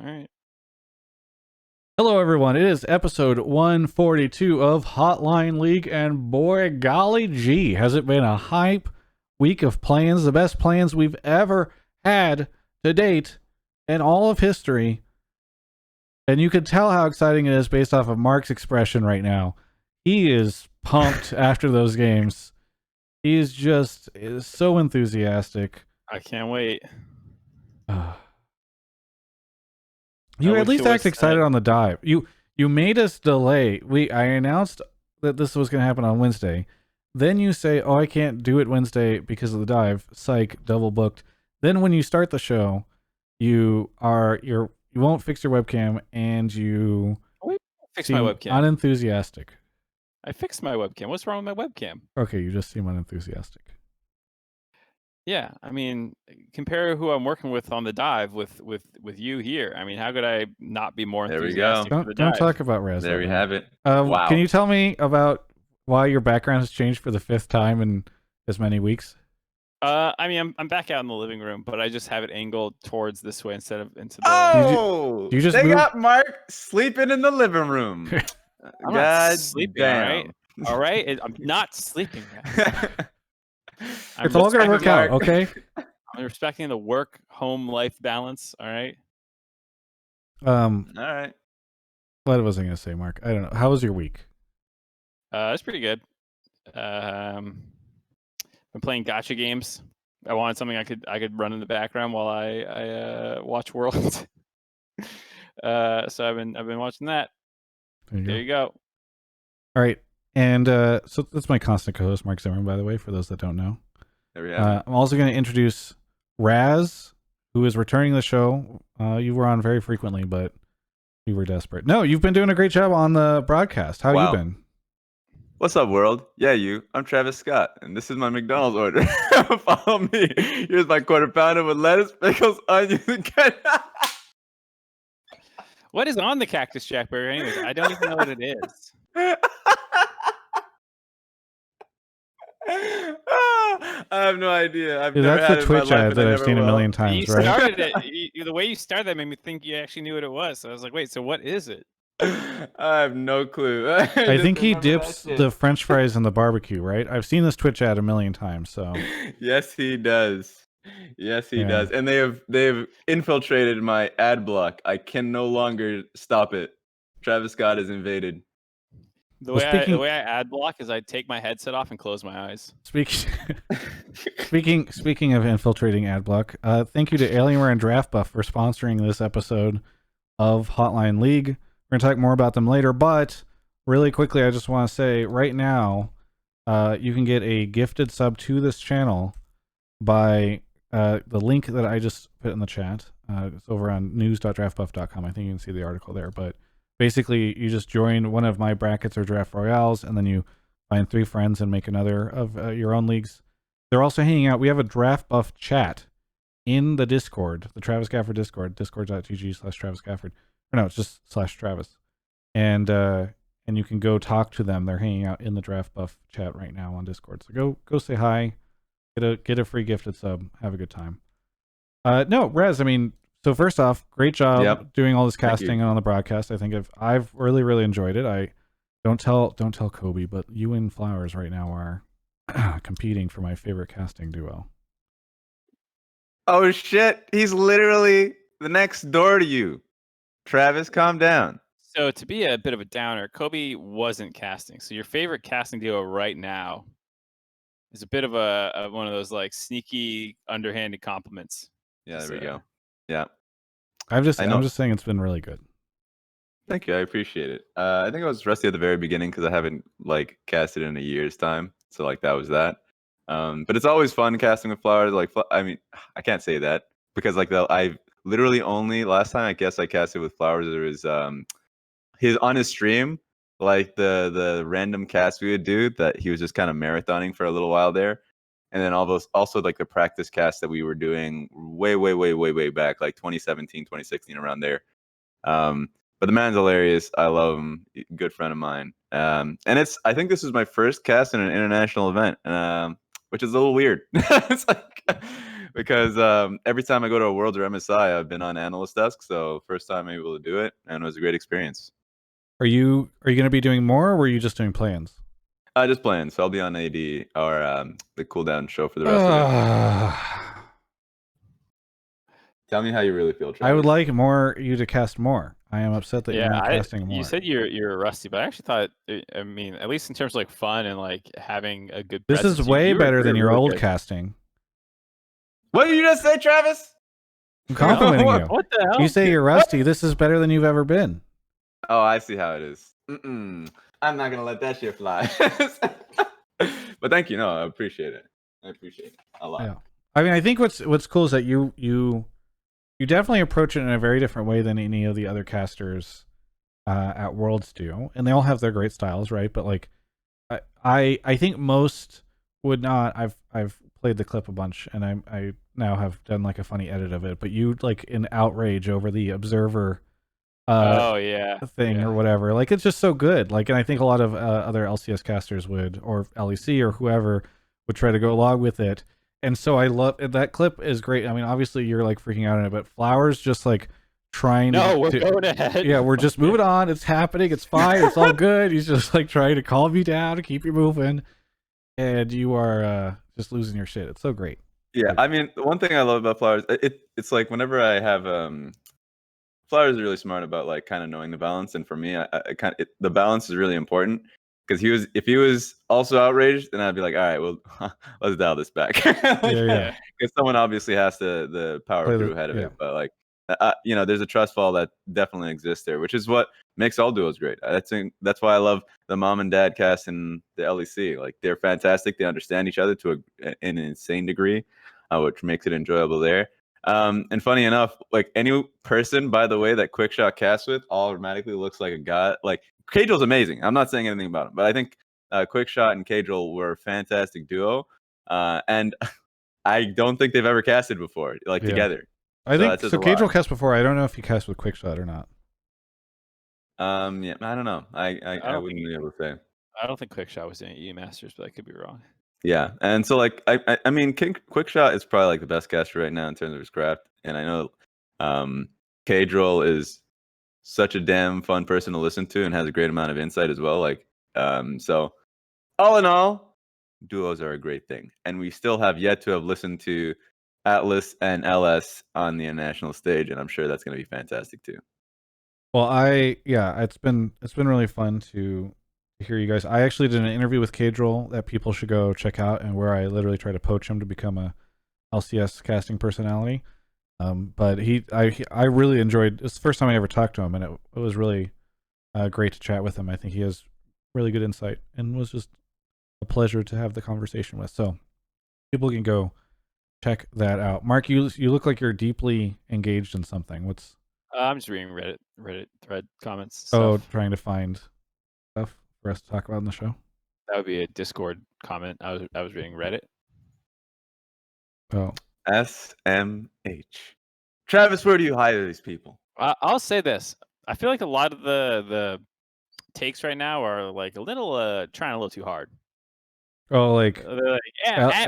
right. Hello, everyone. It is episode 142 of Hotline League, and boy, golly gee, has it been a hype week of plans, the best plans we've ever had to date in all of history. And you can tell how exciting it is based off of Mark's expression right now. He is pumped after those games. He is so enthusiastic. I can't wait. You at least act excited on the dive. You made us delay. I announced that this was going to happen on Wednesday. Then you say, "Oh, I can't do it Wednesday because of the dive." Psych, double booked. Then when you start the show, you won't fix your webcam and you fix my webcam. Unenthusiastic. I fixed my webcam. What's wrong with my webcam? Okay, you just seem unenthusiastic. Yeah, I mean, compare who I'm working with on the dive with you here. I mean, how could I not be more enthusiastic? There we go. Don't talk about Raz. There we have it. Wow. Can you tell me about why your background has changed for the 5th time in as many weeks? I mean, I'm back out in the living room, but I just have it angled towards this way instead of into the. Oh, they got Mark sleeping in the living room. I'm not sleeping. All right. I'm not sleeping. It's all gonna work out, okay? I'm respecting the work-home life balance. All right. All right. What was I gonna say, Mark? I don't know. How was your week? It's pretty good. Been playing gacha games. I wanted something I could run in the background while I watch Worlds. So I've been watching that. There you go. All right. And so that's my constant co-host, Mark Zimmerman, by the way, for those that don't know. There we have I'm also going to introduce Raz, who is returning to the show. You were on very frequently, but we were desperate. No, you've been doing a great job on the broadcast. How have you been? What's up, world? Yeah, you. I'm Travis Scott, and this is my McDonald's order. Follow me. Here's my quarter pounder with lettuce, pickles, onions, and ketchup. What is on the Cactus Jack Burger anyways? I don't even know what it is. I have no idea. That's the Twitch ad that I've seen a million times, right? Started it. The way you started that made me think you actually knew what it was. So I was like, wait, so what is it? I have no clue. I think he dips the French fries in the barbecue, right? I've seen this Twitch ad a million times. So yes, he does. Yes, he does. And they have infiltrated my ad block. I can no longer stop it. Travis Scott is invaded. The way I ad block is I take my headset off and close my eyes. Speaking of infiltrating ad block, thank you to Alienware and Draftbuff for sponsoring this episode of Hotline League. We're gonna talk more about them later, but really quickly, I just want to say right now, you can get a gifted sub to this channel by the link that I just put in the chat. It's over on news.draftbuff.com. I think you can see the article there, but basically, you just join one of my brackets or draft royales, and then you find 3 friends and make another of your own leagues. They're also hanging out. We have a Draftbuff chat in the Discord, the Travis Gafford Discord, discord.gg/Travis Gafford. Or no, it's just /Travis. And you can go talk to them. They're hanging out in the Draftbuff chat right now on Discord. So go say hi, get a free gifted sub, have a good time. No, Rez, I mean, so first off, great job doing all this casting on the broadcast. I think I've really, really enjoyed it. I don't tell Kobe, but you and Flowers right now are competing for my favorite casting duo. Oh shit, he's literally the next door to you. Travis, calm down. So to be a bit of a downer, Kobe wasn't casting. So your favorite casting duo right now is a bit of a one of those like sneaky, underhanded compliments. Yeah, there we go. Yeah. I'm just saying it's been really good. Thank you. I appreciate it. I think I was rusty at the very beginning because I haven't like casted in a year's time. So like that was that. But it's always fun casting with Flowers. Like, I mean, I can't say that because like I've literally only last time I guess I casted with Flowers, there was his on his stream, like the random cast we would do that he was just kind of marathoning for a little while there. And then also like the practice cast that we were doing way back, like 2017, 2016, around there. But the man's hilarious. I love him. Good friend of mine. And I think this is my first cast in an international event, which is a little weird. It's like because every time I go to a Worlds or MSI, I've been on analyst desk. So first time I'm able to do it, and it was a great experience. Are you going to be doing more, or were you just doing plans? Just playing. So I'll be on AD or the cooldown show for the rest of it. Tell me how you really feel, Travis. I would like you to cast more. I am upset that you're not casting more. You said you're rusty, but I actually thought, I mean, at least in terms of like fun and like having a good. This is way better than your old casting. What did you just say, Travis? I'm complimenting you. What the hell? You say you're rusty. This is better than you've ever been. Oh, I see how it is. I'm not gonna let that shit fly. But thank you. No, I appreciate it. I appreciate it a lot. Yeah. I mean, I think what's cool is that you definitely approach it in a very different way than any of the other casters at Worlds do, and they all have their great styles, right? But like, I think most would not. I've played the clip a bunch, and I now have done like a funny edit of it. But you like in outrage over the observer thing or whatever. Like, it's just so good. Like, and I think a lot of other LCS casters would, or LEC or whoever would try to go along with it. And so I love that clip is great. I mean, obviously you're like freaking out on it, but Flowers just like trying we're going ahead. Yeah, we're just moving on. It's happening. It's fine. It's all good. He's just like trying to calm you down to keep you moving. And you are just losing your shit. It's so great. Yeah, I mean, the one thing I love about Flowers, it's like whenever I have Flowers is really smart about like kind of knowing the balance, and for me, I kind of the balance is really important. Because if he was also outraged, then I'd be like, all right, well, let's dial this back. Because someone obviously has to the power through ahead of it. But like, there's a trust fall that definitely exists there, which is what makes all duos great. That's why I love the mom and dad cast in the LEC. Like, they're fantastic. They understand each other to an insane degree, which makes it enjoyable there. And funny enough, like any person, by the way, that Quickshot casts with automatically looks like a god. Like, Cagel's amazing. I'm not saying anything about him, but I think Quickshot and Cagel were a fantastic duo. And I don't think they've ever casted before, like together. I think so. Cagel cast before. I don't know if he cast with Quickshot or not. Yeah, I don't know. I wouldn't be able to say. I don't think Quickshot was doing EU Masters, but I could be wrong. Yeah, and so like I mean, Quickshot is probably like the best caster right now in terms of his craft, and I know Cadril is such a damn fun person to listen to and has a great amount of insight as well. Like, so all in all, duos are a great thing, and we still have yet to have listened to Atlas and LS on the international stage, and I'm sure that's going to be fantastic too. Well, it's been really fun to hear you guys. I actually did an interview with Cadril that people should go check out, and where I literally try to poach him to become a LCS casting personality. But I really enjoyed. It's the first time I ever talked to him, and it was really great to chat with him. I think he has really good insight, and was just a pleasure to have the conversation with. So people can go check that out. Mark, you look like you're deeply engaged in something. What's? I'm just reading Reddit thread comments. Oh, trying to find stuff for us to talk about in the show. That would be a Discord comment. I was reading Reddit. Oh. SMH. Travis, where do you hire these people? I'll say this. I feel like a lot of the takes right now are like a little trying a little too hard. Oh, like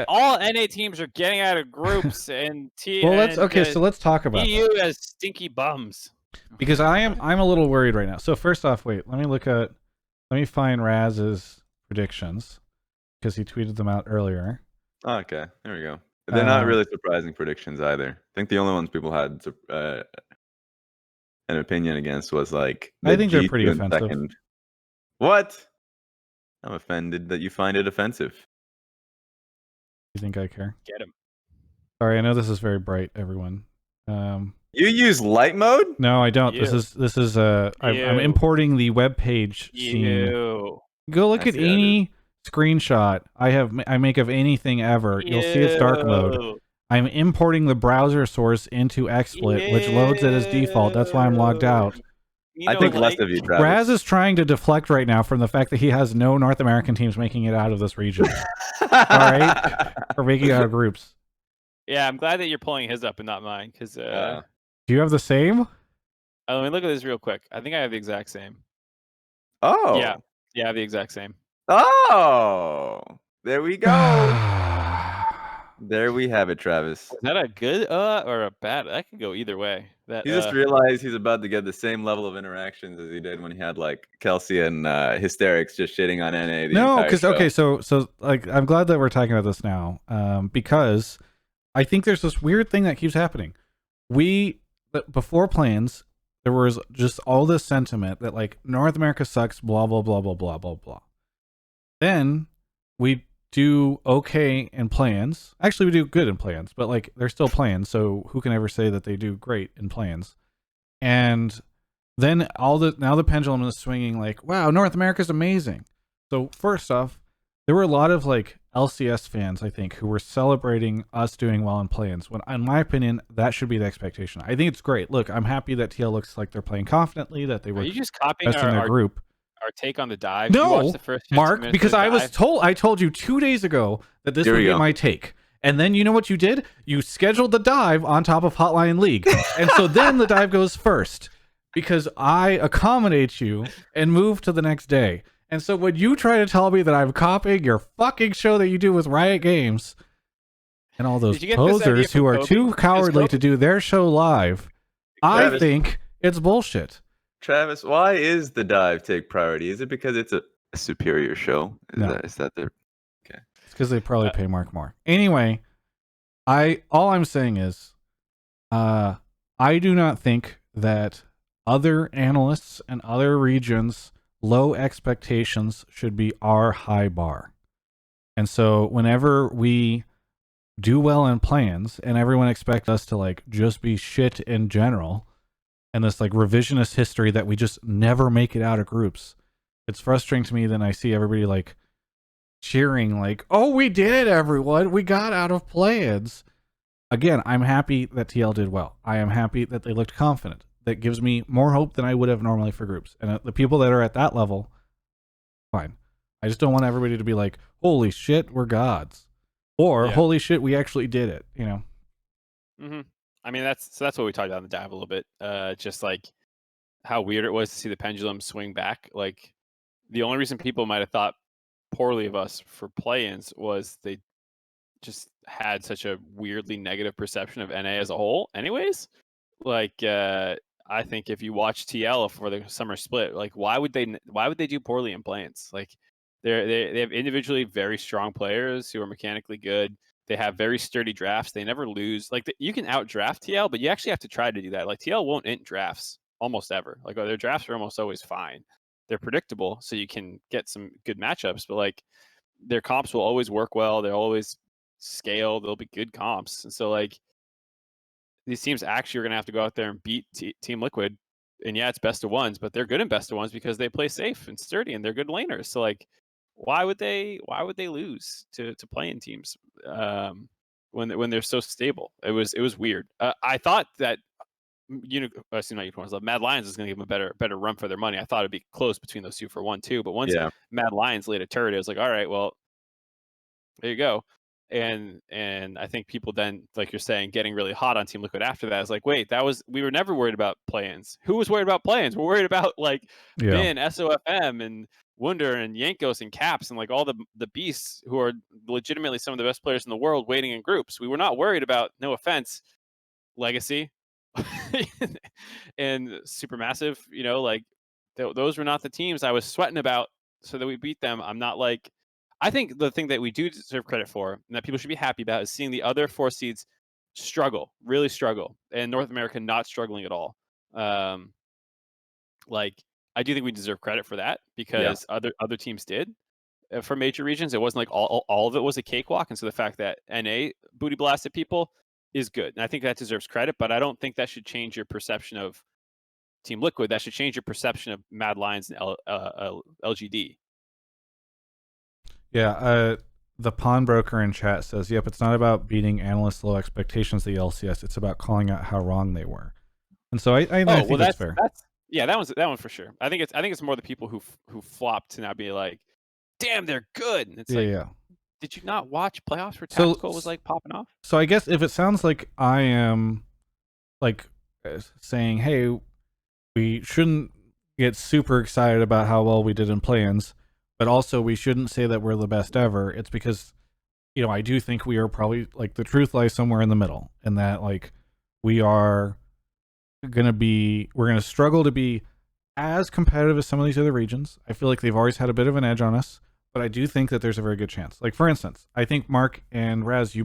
all NA teams are getting out of groups, and so let's talk about EU as stinky bums. Because I'm a little worried right now. So first off, wait, let me find Raz's predictions, because he tweeted them out earlier. Okay, there we go. They're not really surprising predictions either. I think the only ones people had an opinion against was like I think they're pretty offensive. Second. What? I'm offended that you find it offensive. You think I care? Get him. Sorry, I know this is very bright, everyone. You use light mode? No, I don't. This is I'm importing the web page scene. Go look at any screenshot I make of anything ever. You'll see it's dark mode. I'm importing the browser source into XSplit, which loads it as default. That's why I'm logged out. I think less of you, Travis. Raz is trying to deflect right now from the fact that he has no North American teams making it out of this region. All right? Or making it out of groups. Yeah, I'm glad that you're pulling his up and not mine. Because do you have the same? Let me look at this real quick. I think I have the exact same. Oh. Yeah, I have the exact same. Oh, there we go. There we have it, Travis. Is that a good or a bad? That could go either way. That He just realized he's about to get the same level of interactions as he did when he had like Kelsey and Hysterics just shitting on NA the No, entire because show. okay, so like I'm glad that we're talking about this now, because I think there's this weird thing that keeps happening. Before plans, there was just all this sentiment that like North America sucks, blah blah blah blah blah blah blah. Then we do okay in plans. Actually, we do good in plans, but like they're still plans, so who can ever say that they do great in plans? And then now the pendulum is swinging like, wow, North America's amazing. So first off, there were a lot of like LCS fans, I think, who were celebrating us doing well in plans. When, in my opinion, that should be the expectation. I think it's great. Look, I'm happy that TL looks like they're playing confidently, that they were Are you just copying best in their group. Our take on the dive? You watched No, the first 15 Mark, minutes because of the I dive? told you 2 days ago that this Here would we be go. my take. And then you know what you did? You scheduled the dive on top of Hotline League. And so then the dive goes first because I accommodate you and move to the next day. And so when you try to tell me that I'm copying your fucking show that you do with Riot Games and all those Did you get this idea posers from who are Kobe? too cowardly Kobe- to do their show live, I Travis. think it's bullshit. Travis, why is the dive take priority? Is it because it's a superior show? No. Is that the It's because they probably pay Mark more. Anyway, all I'm saying is, I do not think that other analysts and other regions' low expectations should be our high bar. And so whenever we do well in plans and everyone expects us to like just be shit in general, and this like revisionist history that we just never make it out of groups, it's frustrating to me. Then I see everybody like cheering like, oh, we did it, everyone, we got out of plans. Again, I'm happy that TL did well. I am happy that they looked confident. That gives me more hope than I would have normally for groups. And the people that are at that level, fine. I just don't want everybody to be like, holy shit, we're gods, or holy shit, we actually did it, you know. Mm-hmm. I mean, that's what we talked about in the dive a little bit. Just like how weird it was to see the pendulum swing back. Like the only reason people might have thought poorly of us for play-ins was they just had such a weirdly negative perception of NA as a whole. Anyways, like I think if you watch TL for the summer split, like why would they do poorly in play-ins? Like they have individually very strong players who are mechanically good. They have very sturdy drafts. They never lose. Like you can outdraft TL, but you actually have to try to do that. Like TL won't int drafts almost ever. Like their drafts are almost always fine. They're predictable, so you can get some good matchups. But like their comps will always work well. They'll always scale. They'll be good comps. And so like these teams actually are going to have to go out there and beat Team Liquid. And yeah, it's best of ones, but they're good in best of ones because they play safe and sturdy and they're good laners. So like, why would they lose to playing teams when they're so stable? It was weird. I thought that Mad Lions is going to give them a better run for their money. I thought it'd be close between those two for 1-2, but once Mad Lions laid a turret, it was like, all right, well, there you go. And I think people then, like you're saying, getting really hot on Team Liquid after that is like, wait, we were never worried about play-ins. Who was worried about play-ins? We're worried about like Min, SOFM, and Wunder, and Jankos, and Caps, and like all the beasts who are legitimately some of the best players in the world waiting in groups. We were not worried about, no offense, Legacy and Supermassive. Like those were not the teams I was sweating about so that we beat them. I'm not like, I think the thing that we do deserve credit for and that people should be happy about is seeing the other 4 seeds really struggle, and North America not struggling at all. Like I do think we deserve credit for that because other teams did for major regions. It wasn't like all of it was a cakewalk, and so the fact that NA booty blasted people is good, and I think that deserves credit. But I don't think that should change your perception of Team Liquid. That should change your perception of Mad Lions and LGD. Yeah, the pawnbroker in chat says, yep, it's not about beating analysts' low expectations of the LCS. It's about calling out how wrong they were. And so I think that's fair. That one for sure. I think it's more the people who flopped to now be like, damn, they're good. And it's did you not watch playoffs where Tactical was like popping off? So I guess if it sounds like I am like saying, hey, we shouldn't get super excited about how well we did in play-ins, but also we shouldn't say that we're the best ever, it's because I do think we are probably like the truth lies somewhere in the middle, and that like we're gonna struggle to be as competitive as some of these other regions. I feel like they've always had a bit of an edge on us, but I do think that there's a very good chance. Like for instance, I think Mark and Raz,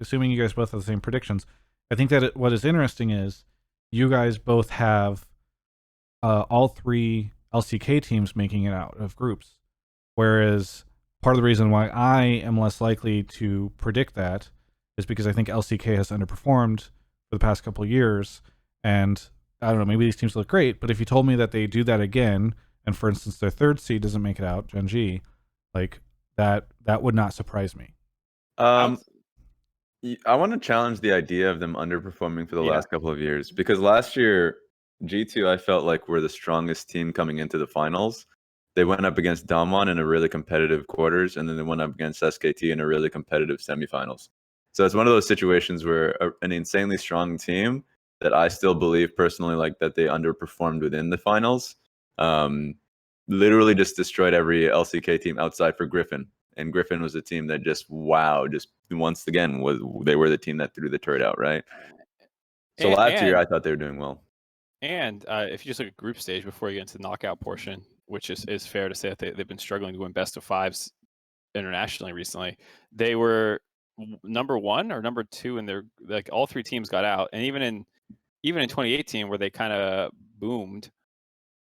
assuming you guys both have the same predictions, I think that what is interesting is you guys both have all 3 LCK teams making it out of groups, whereas part of the reason why I am less likely to predict that is because I think LCK has underperformed for the past couple of years, and I don't know, maybe these teams look great, but if you told me that they do that again, and for instance their 3rd seed doesn't make it out, GenG, like that would not surprise me. I want to challenge the idea of them underperforming for the last couple of years, because last year G2 I felt like were the strongest team coming into the finals. They went up against Damwon in a really competitive quarters, and then they went up against SKT in a really competitive semifinals. So it's one of those situations where an insanely strong team that I still believe personally like that they underperformed within the finals. Literally just destroyed every LCK team outside for Griffin. And Griffin was a team that just once again they were the team that threw the turret out, right? So last year I thought they were doing well. And if you just look at group stage before you get into the knockout portion, which is fair to say that they've been struggling to win best of 5s internationally recently, they were number 1 or number 2 in their, like all 3 teams got out, and even in 2018 where they kind of boomed,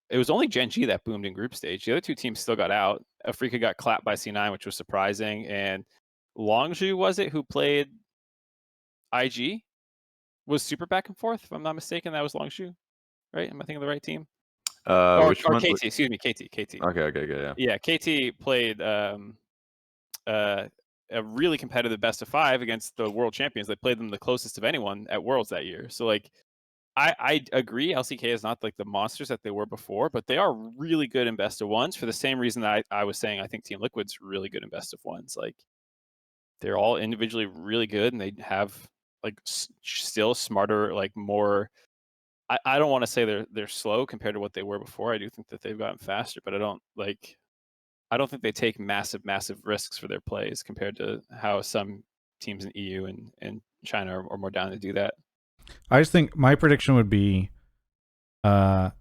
it was only GenG that boomed in group stage. The other 2 teams still got out. Afrika got clapped by C9, which was surprising, and Longzhu, was it, who played IG, was super back and forth, if I'm not mistaken. That was Longzhu, right? Am I thinking of the right team? Or KT, excuse me, KT. Okay, yeah. KT played a really competitive best of 5 against the world champions. They played them the closest of anyone at Worlds that year. So like, I agree, LCK is not like the monsters that they were before, but they are really good in best of 1s for the same reason that I was saying I think Team Liquid's really good in best of 1s. Like, they're all individually really good, and they have like still smarter, like more. I don't want to say they're slow compared to what they were before. I do think that they've gotten faster, but I don't think they take massive risks for their plays compared to how some teams in EU and China are more down to do that. I just think my prediction would be, I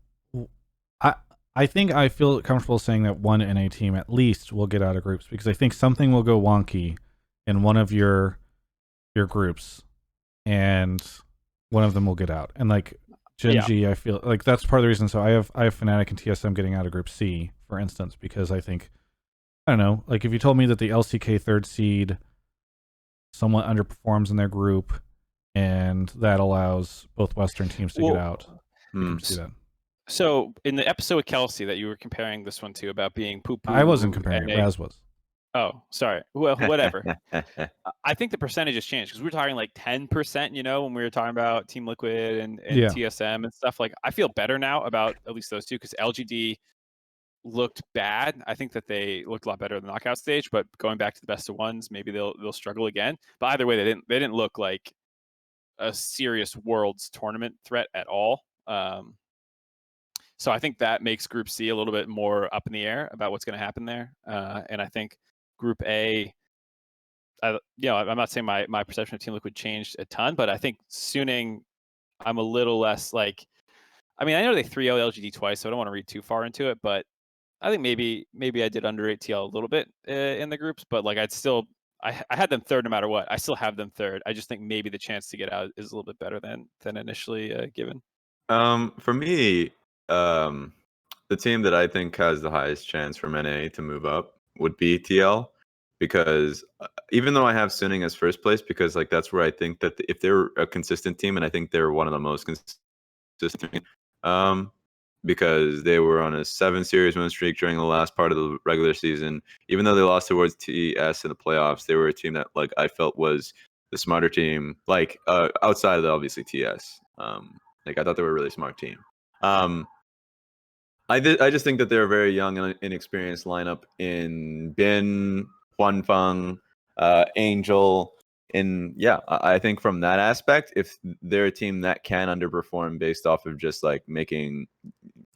think I feel comfortable saying that one NA team at least will get out of groups, because I think something will go wonky in one of your groups, and one of them will get out. And like GenG, I feel like that's part of the reason. So I have Fnatic and TSM getting out of Group C, for instance, because I think, I don't know, like if you told me that the LCK 3rd seed somewhat underperforms in their group, and that allows both Western teams to get out, I can see that. So in the episode with Kelsey that you were comparing this one to about being poo-poo, I wasn't comparing it, Raz was. Oh, sorry. Well, whatever. I think the percentage has changed, because we were talking like 10%, when we were talking about Team Liquid and TSM and stuff. Like, I feel better now about at least those 2, because LGD looked bad. I think that they looked a lot better in the knockout stage, but going back to the best of 1s, maybe they'll struggle again. But either way, they didn't look like a serious Worlds tournament threat at all. So I think that makes Group C a little bit more up in the air about what's going to happen there. And I think Group A, I'm not saying my perception of Team Liquid changed a ton, but I think Suning, I'm a little less like, I mean, I know they 3-0 LGD twice, so I don't want to read too far into it, but I think maybe I did underrate TL a little bit in the groups, but like I had them 3rd no matter what. I still have them 3rd. I just think maybe the chance to get out is a little bit better than initially given. For me, the team that I think has the highest chance from NA to move up would be TL, because even though I have Suning as 1st place, because like that's where I think that if they're a consistent team, and I think they're one of the most consistent, because they were on a 7-series win streak during the last part of the regular season. Even though they lost towards TS in the playoffs, they were a team that like I felt was the smarter team, like outside of the obviously TS. Like I thought they were a really smart team. I just think that they're a very young and inexperienced lineup in Bin, Huanfeng, Angel. And yeah, I think from that aspect, if they're a team that can underperform based off of just like making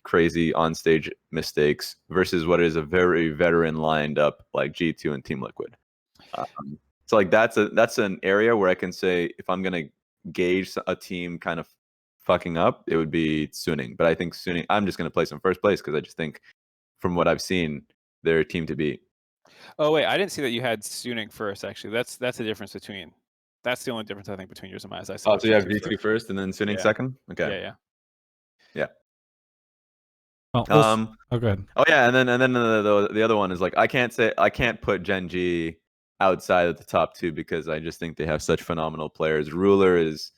crazy on-stage mistakes versus what is a very veteran lined up like G2 and Team Liquid. So like that's an area where I can say if I'm gonna gauge a team kind of fucking up, it would be Suning. But I think Suning, I'm just gonna place them first place because I just think from what I've seen, they're a team to beat. Oh wait, I didn't see that you had Suning first. Actually, that's the difference between. That's the only difference I think between yours and mine. Is I saw Oh, so you have G2 G2 first and then Suning Yeah. second? Okay. Yeah. Well, oh, go ahead. Oh yeah, and then the other one is like I can't put GenG outside of the top two because I just think they have such phenomenal players. Ruler is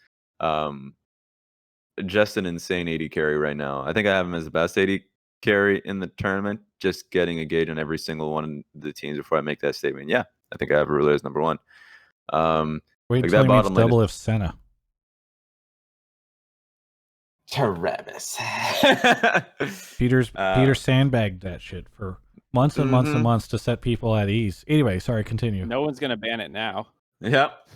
just an insane 80 carry right now. I think I have him as the best 80 carry in the tournament. Just getting a gauge on every single one of the teams before I make that statement. Yeah, I think I have Ruler as number one. Wait like until that he meets bottom lane double is- if Senna. Travis. Peter sandbagged that shit for months and months and Mhm. months to set people at ease. Anyway, sorry, continue. No one's gonna ban it now. Yep.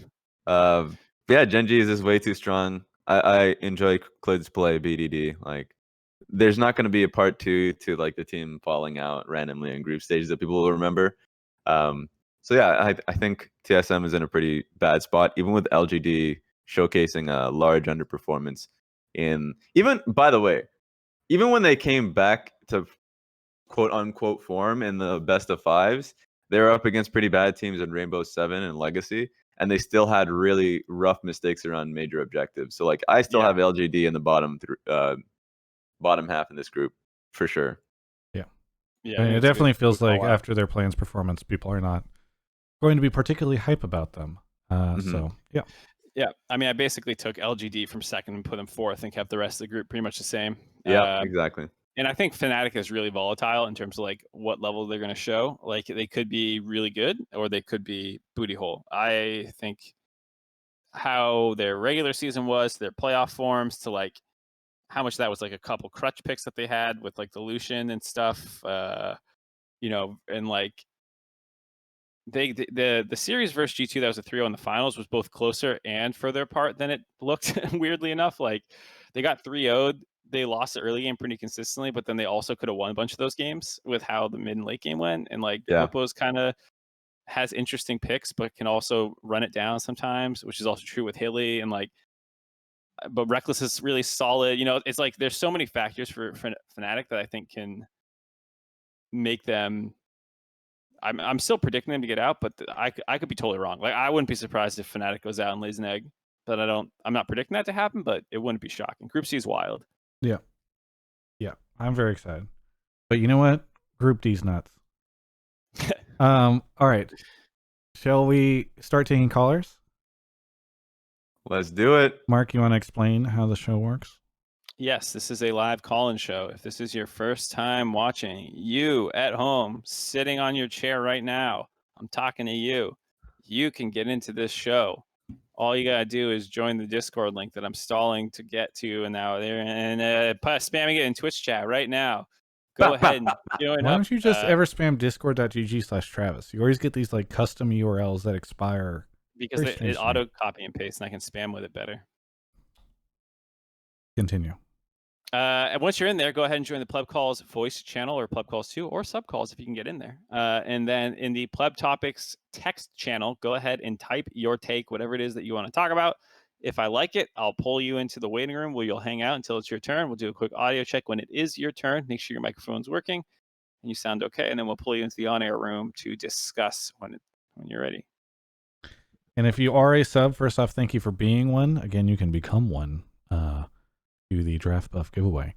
Yeah, GenG is just way too strong. I enjoy Clid's play BDD. Like, there's not going to be a part 2 to like the team falling out randomly in group stages that people will remember. So yeah, I think TSM is in a pretty bad spot, even with LGD showcasing a large underperformance in even, by the way, even when they came back to quote unquote form in the best of fives, they were up against pretty bad teams in Rainbow Seven and Legacy, and they still had really rough mistakes around major objectives. So like I still Yeah. have LGD in the bottom half in this group for sure. Yeah, I mean, it it's a definitely good feels call like out. after their plans performance, people are not going to be particularly hype about them. Mhm. So yeah, Yeah, I mean, I basically took LGD from second and put them fourth, and kept the rest of the group pretty much the same. Yeah, exactly. And I think Fnatic is really volatile in terms of like what level they're going to show. Like they could be really good, or they could be booty hole. I think how their regular season was, their playoff forms, to like how much that was like a couple crutch picks that they had with like the Lucian and stuff. And like the series versus G2 that was a 3-0 in the finals was both closer and further apart than it looked. Weirdly enough, like they got 3-0'd. They lost the early game pretty consistently, but then they also could have won a bunch of those games with how the mid and late game went. And like Yeah. Flippo's kind of has interesting picks, but can also run it down sometimes, which is also true with Hilly. And like, but Reckless is really solid. It's like there's so many factors for Fnatic that I think can make them. I'm still predicting them to get out, but I could be totally wrong. Like I wouldn't be surprised if Fnatic goes out and lays an egg. But I'm not predicting that to happen, but it wouldn't be shocking. Group C is wild. yeah, I'm very excited. But you know what? Group D's nuts. All right. Shall we start taking callers? Let's do it. Mark, you want to explain how the show works? Yes, this is a live call-in show. If this is your first time watching, you at home, sitting on your chair right now, I'm talking to you. You can get into this show. All you gotta do is join the Discord link that I'm stalling to get to, and now they're spamming it in Twitch chat right now. Go ahead and join Why up. don't you just ever spam discord.gg/Travis? You always get these like custom URLs that expire. because very it strange to me. auto copy and paste, and I can spam with it better. Continue. And once you're in there, go ahead and join the Pleb Calls voice channel, or Pleb Calls 2, or Sub Calls if you can get in there. And then in the Pleb Topics text channel, go ahead and type your take, whatever it is that you want to talk about. If I like it, I'll pull you into the waiting room where you'll hang out until it's your turn. We'll do a quick audio check when it is your turn. Make sure your microphone's working and you sound okay. And then we'll pull you into the on-air room to discuss when you're ready. And if you are a sub, first off, thank you for being one. Again, you can become one to the Draftbuff giveaway.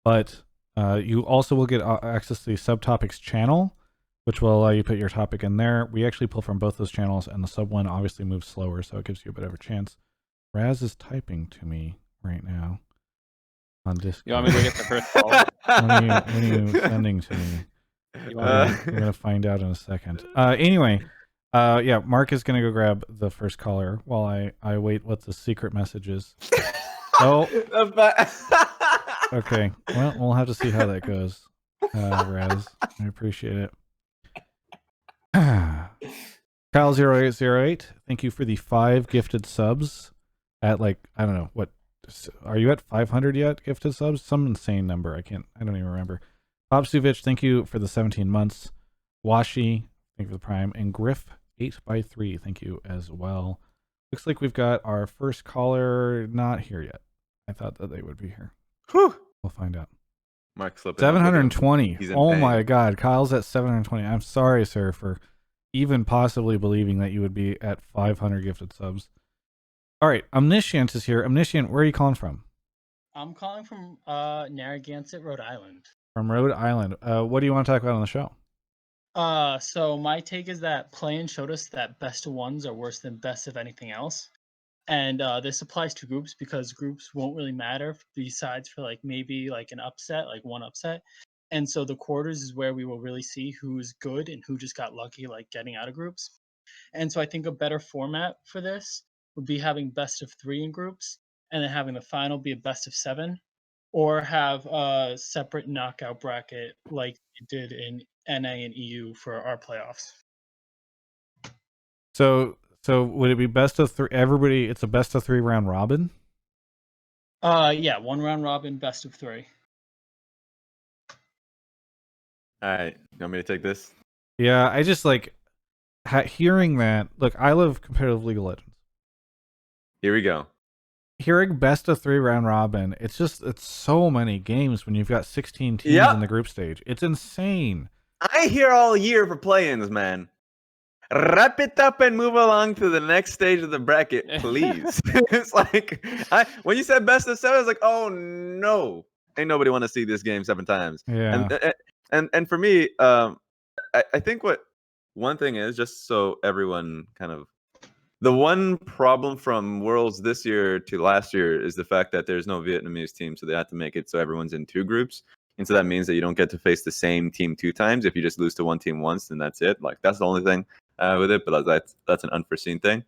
But you also will get access to the subtopics channel, which will allow you to put your topic in there. We actually pull from both those channels, and the sub one obviously moves slower, so it gives you a bit of a chance. Raz is typing to me right now on Discord. You want me to go get the first call? When are you sending to me? We're going to find out in a second. Anyway, yeah, Mark is going to go grab the first caller while I wait what the secret message is. Oh, okay. Well, we'll have to see how that goes, Raz. I appreciate it. Kyle0808, thank you for the 5 gifted subs at like, I don't know, what, are you at 500 yet gifted subs? Some insane number. I don't even remember. Popsuvich, thank you for the 17 months. Washi, thank you for the prime. And Griff 8x3. Thank you as well. Looks like we've got our first caller not here yet. I thought that they would be here. Whew. We'll find out. Mark slipping up with him. 720. He's in Oh pain. my God. Kyle's at 720. I'm sorry, sir, for even possibly believing that you would be at 500 gifted subs. All right. Omniscient is here. Omniscient, where are you calling from? I'm calling from Narragansett, Rhode Island. From Rhode Island. What do you want to talk about on the show? So my take is that play-in showed us that best of ones are worse than best of anything else. And this applies to groups because groups won't really matter besides for like maybe like an upset, like one upset. And so the quarters is where we will really see who's good and who just got lucky like getting out of groups. And so I think a better format for this would be having best of 3 in groups and then having the final be a best of 7, or have a separate knockout bracket like we did in NA and EU for our playoffs. So would it be best of 3? Everybody, it's a best of 3 round robin? Yeah, 1 round robin, best of 3. All right, you want me to take this? Yeah, I just like hearing that. Look, I love competitive League of Legends. Here we go. Hearing best of 3 round robin, it's so many games when you've got 16 teams Yep. in the group stage. It's insane. I hear all year for play-ins, man. Wrap it up and move along to the next stage of the bracket, please. It's like when you said best of 7, I was like, oh no, ain't nobody want to see this game 7 times. Yeah. And for me, I think one thing is, just so everyone kind of, the one problem from Worlds this year to last year is the fact that there's no Vietnamese team, so they have to make it so everyone's in 2 groups. And so that means that you don't get to face the same team 2 times. If you just lose to one team once, then that's it. Like, that's the only thing with it, but that's an unforeseen thing.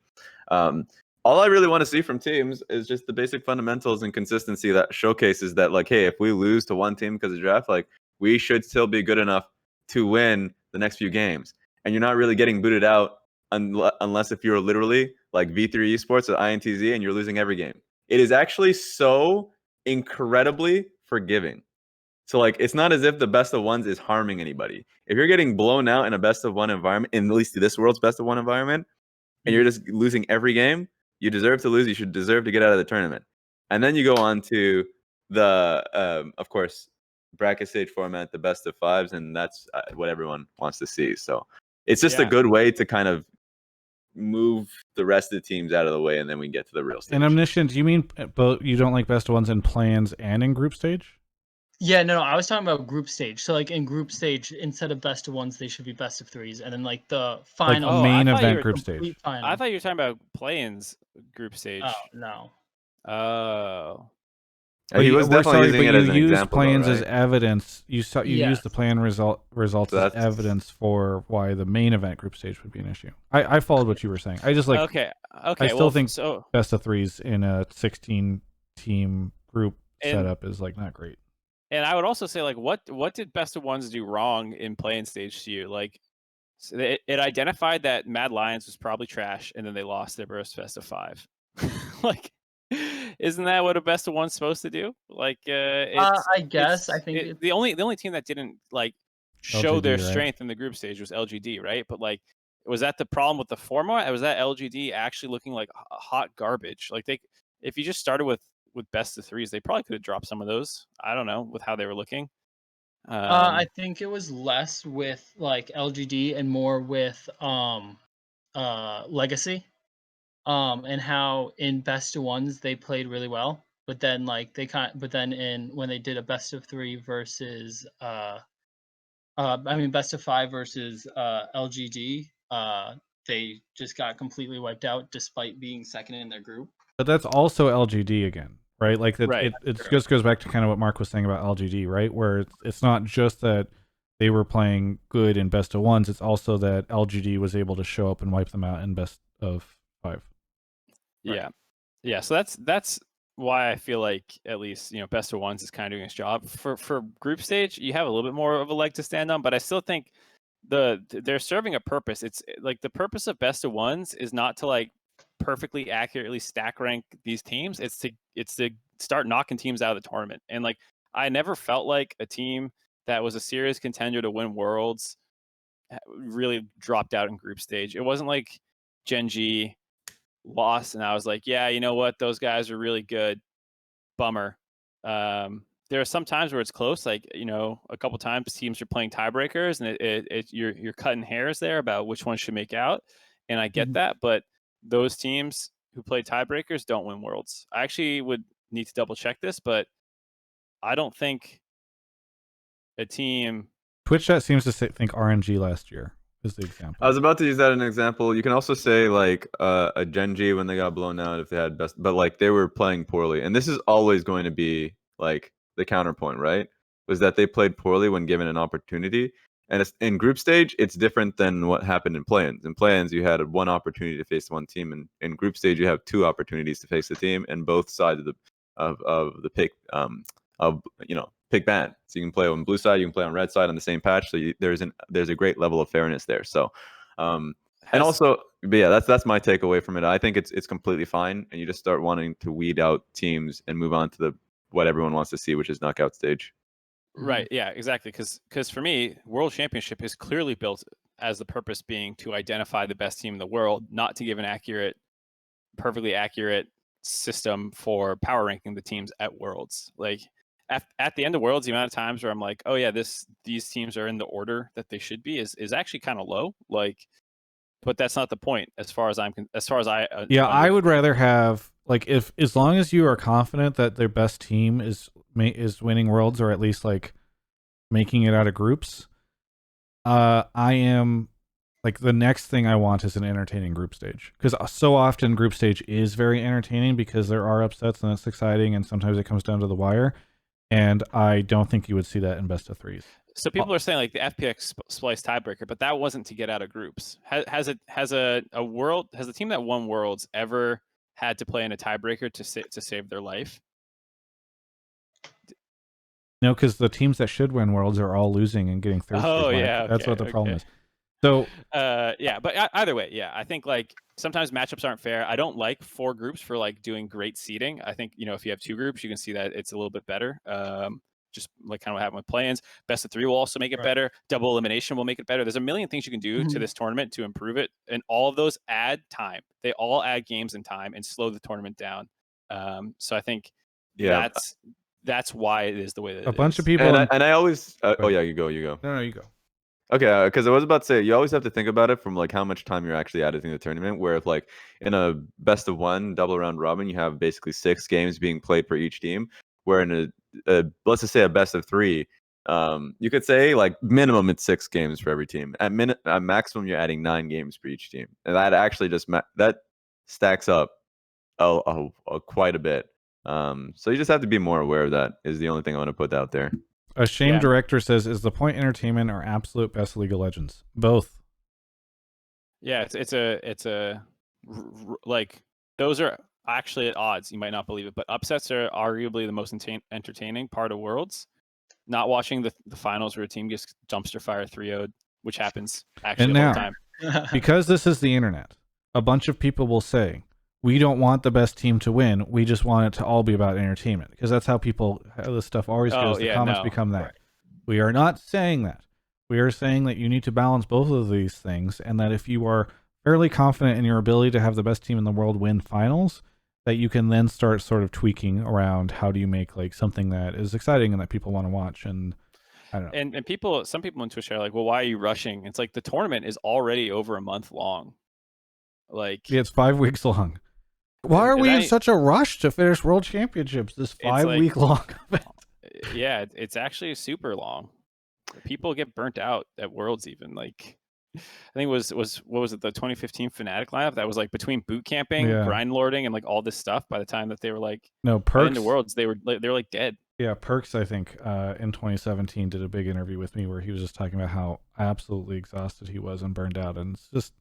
All I really want to see from teams is just the basic fundamentals and consistency that showcases that, like, hey, if we lose to one team because of draft, like, we should still be good enough to win the next few games. And you're not really getting booted out unless if you're literally like V3 Esports or INTZ and you're losing every game. It is actually so incredibly forgiving. So, like, it's not as if the best of ones is harming anybody. If you're getting blown out in a best of 1 environment, in at least this world's best of 1 environment, and you're just losing every game, you deserve to lose. You should deserve to get out of the tournament. And then you go on to the, of course, bracket stage format, the best of 5s, and that's what everyone wants to see. So it's just a good way to kind of move the rest of the teams out of the way, and then we get to the real stage. And Omniscient, do you mean both? You don't like best of 1s in plans and in group stage? Yeah, no, I was talking about group stage. So like in group stage, instead of best of 1s, they should be best of 3s, and then like the final, like main I thought you event were group stage. final. I thought you were talking about play-ins group stage. Oh no. Oh. He was definitely using it as an example, plans though, as right? evidence. You used the plan results So as evidence for why the main event group stage would be an issue. I followed what you were saying. I just like Okay. I still think so. best of 3s in a 16 team group setup is like not great. And I would also say, like, what did best of 1s do wrong in playing stage to you? Like, so it identified that Mad Lions was probably trash, and then they lost their first best of 5. Like, isn't that what a best of 1's supposed to do? Like, I guess I think the only team that didn't like show LGD, their right? strength in the group stage was LGD, right? But like, was that the problem with the format? Was that LGD actually looking like hot garbage? Like, if you just started with best of 3s, they probably could have dropped some of those. I don't know, with how they were looking. I think it was less with like LGD and more with Legacy, and how in best of 1s they played really well, but then like when they did a best of 3 versus best of 5 versus LGD, they just got completely wiped out despite being second in their group. But that's also LGD again, right? Like that, Right. it just goes back to kind of what Mark was saying about LGD, right? Where it's not just that they were playing good in best of 1s, it's also that LGD was able to show up and wipe them out in best of 5. Yeah. Yeah. So that's why I feel like at least, best of 1s is kind of doing its job. For group stage, you have a little bit more of a leg to stand on, but I still think they're serving a purpose. It's like the purpose of best of 1s is not to like perfectly accurately stack rank these teams. It's to start knocking teams out of the tournament. And like, I never felt like a team that was a serious contender to win Worlds really dropped out in group stage. It wasn't like GenG lost and I was like, yeah, you know what, those guys are really good. Bummer. There are some times where it's close, like, you know, a couple times teams are playing tiebreakers and you're cutting hairs there about which one should make out, and I get that, but those teams who play tiebreakers don't win worlds. I actually would need to double check this, but I don't think a team. Twitch chat seems to think RNG last year is the example. I was about to use that as an example. You can also say like a GenG when they got blown out if they had best, but like they were playing poorly, and this is always going to be like the counterpoint, right? Was that they played poorly when given an opportunity, and it's, in group stage, it's different than what happened in play-ins. In play-ins, you had one opportunity to face one team, and in group stage, you have two opportunities to face the team, and both sides of the pick pick ban. So you can play on blue side, you can play on red side on the same patch. So there's a great level of fairness there. So, and also, but yeah, that's my takeaway from it. I think it's completely fine, and you just start wanting to weed out teams and move on to what everyone wants to see, which is knockout stage. Right. Yeah, exactly. Because for me, World Championship is clearly built as the purpose being to identify the best team in the world, not to give an perfectly accurate system for power ranking the teams at Worlds. Like at the end of Worlds, the amount of times where I'm like, oh yeah, these teams are in the order that they should be is actually kind of low. Like, but that's not the point as far as I I would rather have, like, if as long as you are confident that their best team is winning Worlds, or at least like making it out of groups, I am like, the next thing I want is an entertaining group stage, because so often group stage is very entertaining because there are upsets and it's exciting, and sometimes it comes down to the wire, and I don't think you would see that in best of threes. So people are saying like the FPX Splice tiebreaker, but that wasn't to get out of groups. Has the team that won Worlds ever had to play in a tiebreaker to save their life? No, because the teams that should win Worlds are all losing and getting third. Oh yeah, that's what the problem is. So yeah, but either way, yeah, I think like sometimes matchups aren't fair. I don't like 4 groups for like doing great seeding. I think, you know, if you have 2 groups, you can see that it's a little bit better. Just like kind of what happened with play-ins. Best of 3 will also make it better. Double elimination will make it better. There's a million things you can do to this tournament to improve it, and all of those add time. They all add games and time and slow the tournament down. So I think that's why it is the way that a bunch of people. And I always oh yeah, you go. No, you go. Okay, because I was about to say, you always have to think about it from like how much time you're actually adding to the tournament. Where if like in a best of 1 double round robin, you have basically 6 games being played for each team. Where in a let's just say a best of 3, you could say like minimum it's 6 games for every team. At maximum, you're adding 9 games for each team, and that actually just that stacks up quite a bit. So you just have to be more aware of that. Is the only thing I want to put out there. A shame director says, is the Point Entertainment or absolute best League of Legends? Both. Yeah, it's a like, those are actually at odds. You might not believe it, but upsets are arguably the most entertaining part of Worlds. Not watching the finals where a team gets dumpster fire 3-0'd, which happens actually all the time. Because this is the internet, a bunch of people will say, we don't want the best team to win. We just want it to all be about entertainment, because that's how this stuff always goes. The comments become that. Right. We are not saying that. We are saying that you need to balance both of these things, and that if you are fairly confident in your ability to have the best team in the world win finals, that you can then start sort of tweaking around how do you make like something that is exciting and that people want to watch. And I don't know. And some people on Twitch are like, well, why are you rushing? It's like the tournament is already over a month long. Like, yeah, it's 5 weeks long. Why are we in such a rush to finish World Championships? This 5-week long event. Yeah, it's actually super long. People get burnt out at Worlds even. Like, I think it was what was it, the 2015 Fnatic lineup that was like between boot camping, grind lording, and like all this stuff. By the time that they were like Perks into Worlds, they were like dead. Yeah, Perks, I think in 2017 did a big interview with me where he was just talking about how absolutely exhausted he was and burned out, and it's just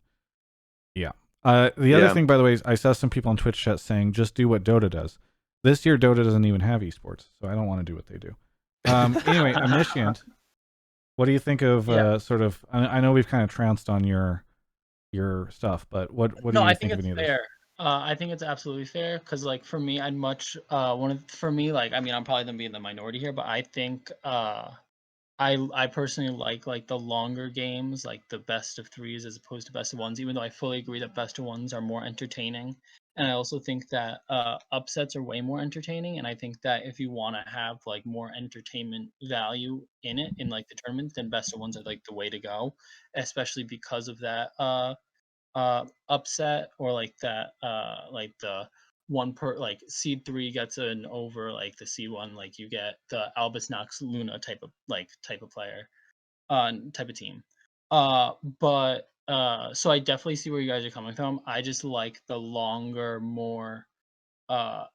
the other thing, by the way, is I saw some people on Twitch chat saying just do what Dota does. This year Dota doesn't even have esports, so I don't want to do what they do. Anyway, Omniscient, what do you think of sort of? I know we've kind of trounced on your stuff, but what do you think of any of this? I think it's absolutely fair, because like for me, I'd much like, I mean, I'm probably gonna be in the minority here, but I think I I personally like the longer games, like the best of threes as opposed to best of ones, even though I fully agree that best of ones are more entertaining. And I also think that upsets are way more entertaining. And I think that if you want to have like more entertainment value in it in like the tournament, then best of ones are like the way to go, especially because of that upset or like that like the one per like seed 3 gets an over like the seed 1, like you get the Albus Nox Luna type of player type of team. But so I definitely see where you guys are coming from. I just like the longer, more and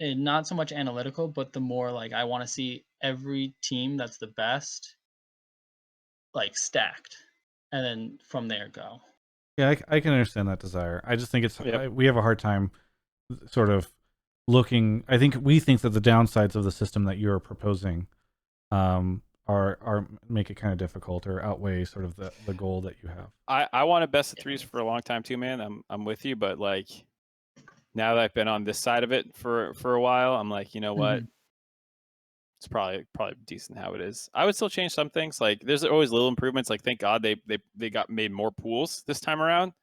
not so much analytical, but the more like I want to see every team that's the best like stacked, and then from there go. Yeah, I can understand that desire. I just think it's Yep. we have a hard time sort of looking. I think we think that the downsides of the system that you're proposing are make it kind of difficult or outweigh sort of the goal that you have. I wanted best of threes for a long time too, man. I'm with you, but like now that I've been on this side of it for a while, I'm like, you know what? It's probably decent how it is. I would still change some things. Like there's always little improvements. Like thank God they got made more pools this time around.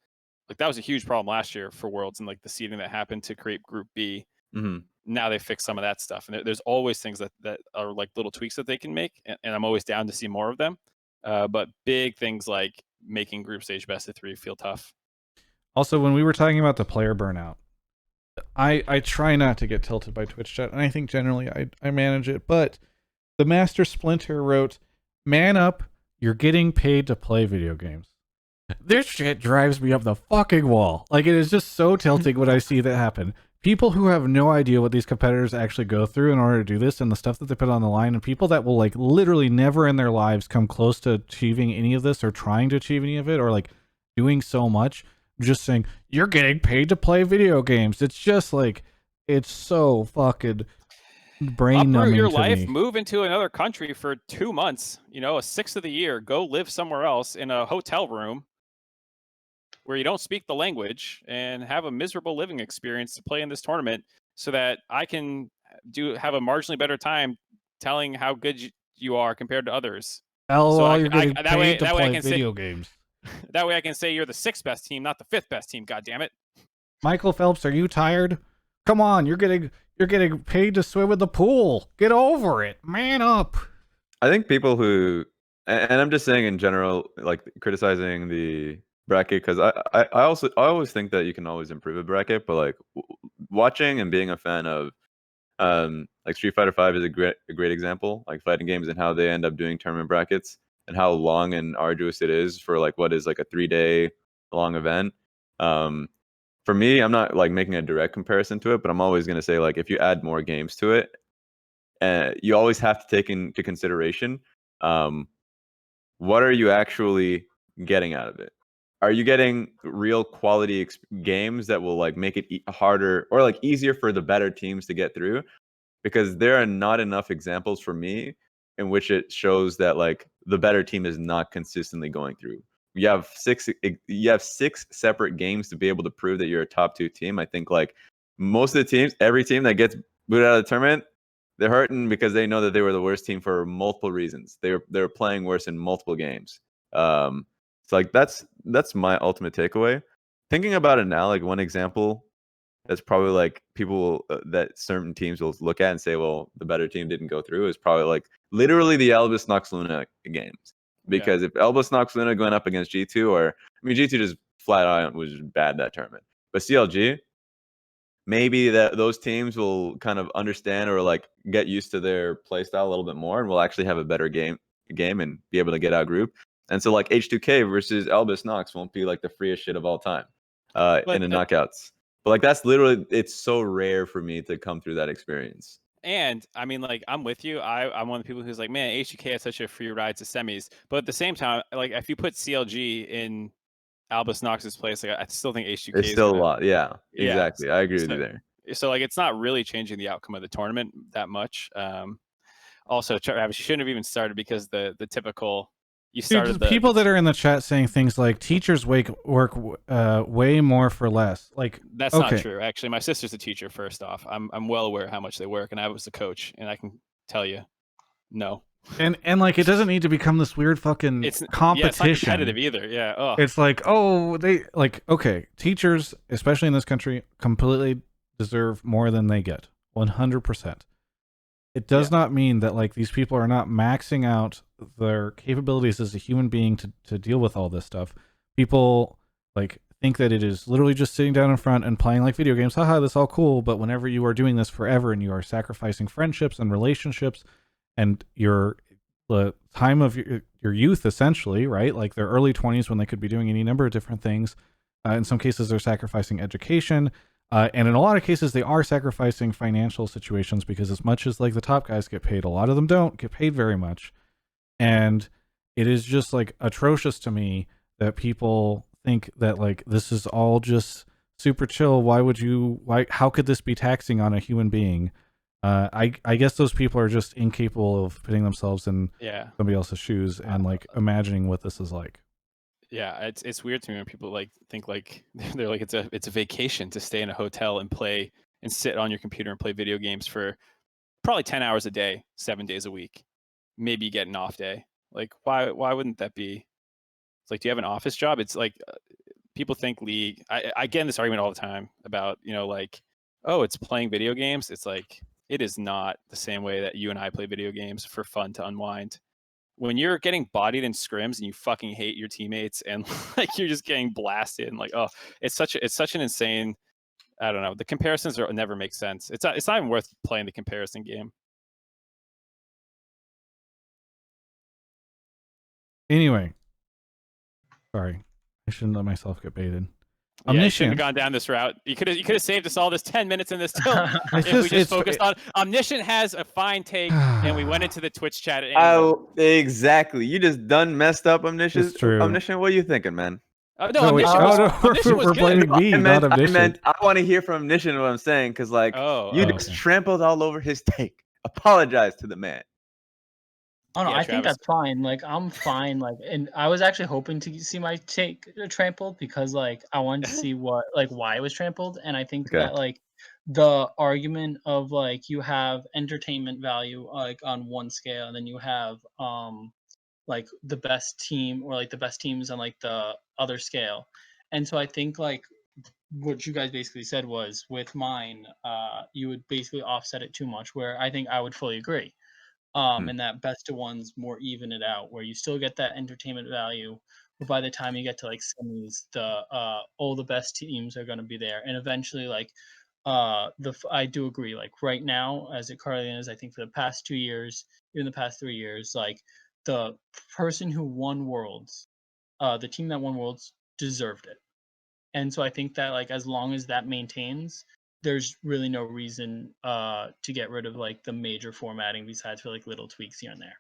Like that was a huge problem last year for Worlds and like the seeding that happened to create Group B. Mm-hmm. Now they fixed some of that stuff, and there's always things that are like little tweaks that they can make, and I'm always down to see more of them. But big things like making group stage best of 3 feel tough. Also, when we were talking about the player burnout, I try not to get tilted by Twitch chat, and I think generally I manage it. But the Master Splinter wrote, "Man up, you're getting paid to play video games." This shit drives me up the fucking wall. Like, it is just so tilting when I see that happen. People who have no idea what these competitors actually go through in order to do this and the stuff that they put on the line, and people that will like literally never in their lives come close to achieving any of this or trying to achieve any of it or like doing so much, just saying, you're getting paid to play video games. It's just like, it's so fucking brain numbing Uproot your to life, me. move into another country for 2 months, you know, a sixth of the year, go live somewhere else in a hotel room where you don't speak the language and have a miserable living experience to play in this tournament so that I can have a marginally better time telling how good you are compared to others. LOL, you're getting that paid way to I play can video say games. that way I can say you're the 6th best team, not the 5th best team, god damn it. Michael Phelps, are you tired? Come on, you're getting paid to swim in the pool. Get over it. Man up. I think people who, and I'm just saying in general, like criticizing the bracket, because I always think that you can always improve a bracket, but like watching and being a fan of like Street Fighter V is a great example, like fighting games and how they end up doing tournament brackets and how long and arduous it is for like what is like a 3-day long event. For me, I'm not like making a direct comparison to it, but I'm always going to say like if you add more games to it, you always have to take into consideration what are you actually getting out of it. Are you getting real quality games that will like make it harder or like easier for the better teams to get through? Because there are not enough examples for me in which it shows that like the better team is not consistently going through. You have six separate games to be able to prove that you're a top 2 team. I think like most of the teams, every team that gets booted out of the tournament, they're hurting because they know that they were the worst team for multiple reasons. They're playing worse in multiple games. So like that's my ultimate takeaway. Thinking about it now, like one example that's probably like people that certain teams will look at and say, well, the better team didn't go through, is probably like literally the Albus Nox Luna games. Because if Albus Nox Luna going up against G2, or I mean G2 just flat out was bad that tournament, but CLG, maybe those teams will kind of understand or like get used to their play style a little bit more, and will actually have a better game and be able to get out group. And so like H2K versus Albus Nox won't be like the freest shit of all time in the knockouts. But like that's literally, it's so rare for me to come through that experience. And I mean, like, I'm with you. I'm one of the people who's like, man, HGK has such a free ride to semis. But at the same time, like, if you put CLG in Albus Nox's place, like, I still think HGK It's is still gonna, a lot. Yeah, exactly. I agree with you there. So like, it's not really changing the outcome of the tournament that much. Also, Travis, you shouldn't have even started because the typical. You started Dude, people that are in the chat saying things like teachers work way more for less. Like that's not true. Actually, my sister's a teacher. First off, I'm well aware how much they work, and I was a coach, and I can tell you, no. And like it doesn't need to become this weird fucking competition. Yeah, it's not competitive either. Yeah. Oh. It's like, oh, they like, okay, teachers, especially in this country, completely deserve more than they get. 100%. It does not mean that like these people are not maxing out their capabilities as a human being to deal with all this stuff. People like think that it is literally just sitting down in front and playing like video games. Haha, that's all cool. But whenever you are doing this forever and you are sacrificing friendships and relationships and the time of your youth, essentially, right? Like their early 20s when they could be doing any number of different things. In some cases, they're sacrificing education. And in a lot of cases, they are sacrificing financial situations because as much as like the top guys get paid, a lot of them don't get paid very much. And it is just like atrocious to me that people think that like this is all just super chill. How could this be taxing on a human being? I guess those people are just incapable of putting themselves in somebody else's shoes and like imagining what this is like. Yeah, it's weird to me when people like think like they're like it's a vacation to stay in a hotel and play and sit on your computer and play video games for probably 10 hours a day, 7 days a week. Maybe you get an off day. Like why wouldn't that be? It's like, do you have an office job? It's like people think League. I get in this argument all the time about, like, oh, it's playing video games. It's like it is not the same way that you and I play video games for fun to unwind. When you're getting bodied in scrims and you fucking hate your teammates and like you're just getting blasted and like, oh, it's such an insane. I don't know. The comparisons never make sense. It's not even worth playing the comparison game. Anyway, sorry, I shouldn't let myself get baited. Yeah, you shouldn't have gone down this route. You could have saved us all this 10 minutes in this tilt if we just focused on Omniscient has a fine take, and we went into the Twitch chat. Exactly. You just done messed up Omniscient. It's true. Omniscient, what are you thinking, man? No, Omniscient was we're blaming me, not Omniscient. I want to hear from Omniscient what I'm saying, because like you just trampled all over his take. Apologize to the man. Oh no, I think that's fine. Like I'm fine. Like, and I was actually hoping to see my take trampled because like I wanted to see why it was trampled, and I think that like the argument of like you have entertainment value like on one scale, and then you have like the best team or like the best teams on like the other scale, and so I think like what you guys basically said was with mine, you would basically offset it too much. Where I think I would fully agree. And that best of ones more even it out, where you still get that entertainment value, but by the time you get to like semis, all the best teams are going to be there, and eventually like I do agree, like right now as it currently is, I think for the past 2 years, even the past 3 years, like the person who won Worlds, the team that won Worlds deserved it, and so I think that like as long as that maintains, there's really no reason to get rid of like the major formatting besides for like little tweaks here and there.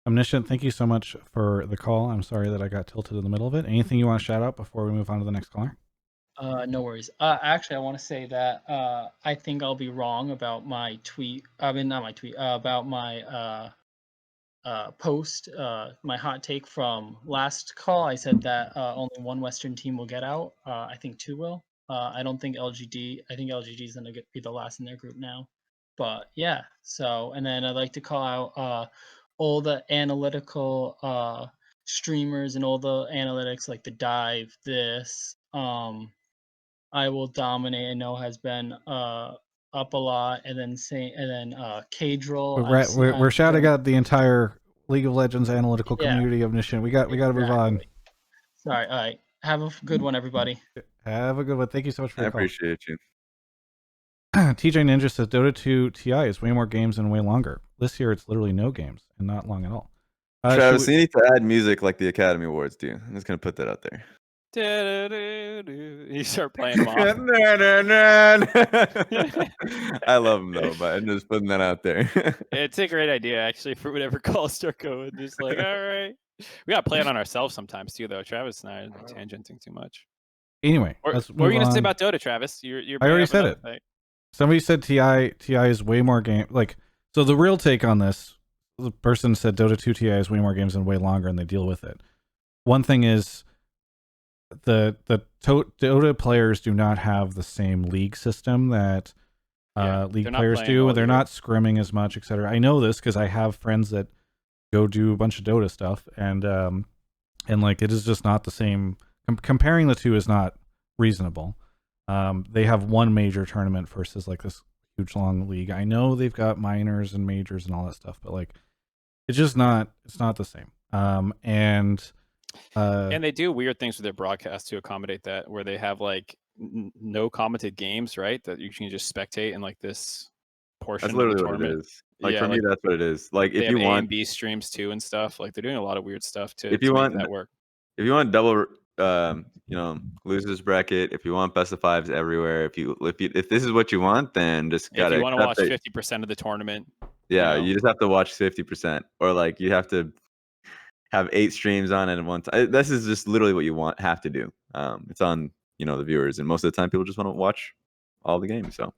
Omniscient, thank you so much for the call. I'm sorry that I got tilted in the middle of it. Anything you want to shout out before we move on to the next caller? No worries. Actually, I want to say that I think I'll be wrong about my tweet. I mean, not my tweet. About my post, my hot take from last call. I said that only one Western team will get out. I think 2 will. I don't think LGD. I think LGD is going to be the last in their group now. But yeah, so, and then I'd like to call out all the analytical streamers and all the analytics like the dive, this, I Will Dominate, I know has been up a lot, and then Cadril. We're shouting out the entire League of Legends analytical community of Omniscient. We got to move on. Sorry. All right. Have a good one, everybody. Have a good one. Thank you so much for your call. I appreciate you. TJ Ninja says Dota 2 TI is way more games and way longer. This year it's literally no games and not long at all. Travis, you need to add music like the Academy Awards do. I'm just going to put that out there. You start playing them off. I love them though, but I'm just putting that out there. It's a great idea actually for whatever calls start going. Just like, all right. We got to play it on ourselves sometimes too, though. Travis and I are tangenting too much. Anyway, what were you going to say about Dota, Travis? I already said it. Thing. Somebody said TI is way more game. Like, so the real take on this, the person said Dota 2 TI is way more games and way longer, and they deal with it. One thing is the Dota players do not have the same league system that league players do. They're not scrimming as much, etc. I know this because I have friends that go do a bunch of Dota stuff, and like it is just not the same. Comparing the two is not reasonable. They have one major tournament versus like this huge long league. I know they've got minors and majors and all that stuff, but like it's just not. It's not the same. And they do weird things with their broadcast to accommodate that, where they have like no commented games, right? That you can just spectate in like this portion That's of the literally what it tournament. is. Like Yeah, for me, that's what it is. Like they if have you A want and B streams too and stuff. Like they're doing a lot of weird stuff to if you make want that work. if you want double losers bracket, if you want best of fives everywhere, if this is what you want, then just If gotta you want to watch accept it. 50% of the tournament, Yeah, you know. you just have to watch 50%, or like you have to have 8 streams on at one time. This is just literally what you have to do. It's on the viewers, and most of the time people just want to watch all the games. So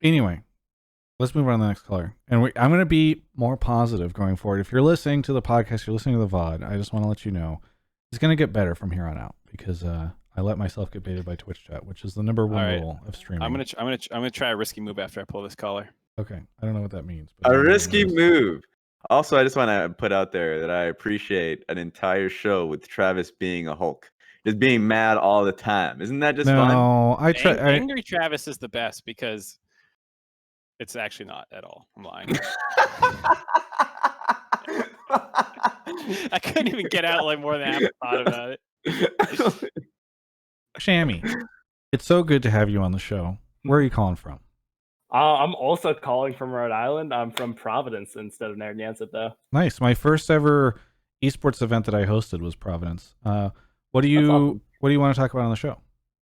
anyway, let's move on to the next caller. And I'm going to be more positive going forward. If you're listening to the podcast, you're listening to the VOD, I just want to let you know it's going to get better from here on out, because I let myself get baited by Twitch chat, which is the number one rule of streaming. I'm gonna try a risky move after I pull this caller. Okay, I don't know what that means. But a risky move. Also, I just want to put out there that I appreciate an entire show with Travis being a Hulk, just being mad all the time. Isn't that just fun? No, I try. Angry Travis is the best because it's actually not at all. I'm lying. I couldn't even get out like more than half a thought about it. Shammy, it's so good to have you on the show. Where are you calling from? I'm also calling from Rhode Island. I'm from Providence instead of Narragansett, though. Nice. My first ever esports event that I hosted was Providence. What do you awesome. What do you want to talk about on the show?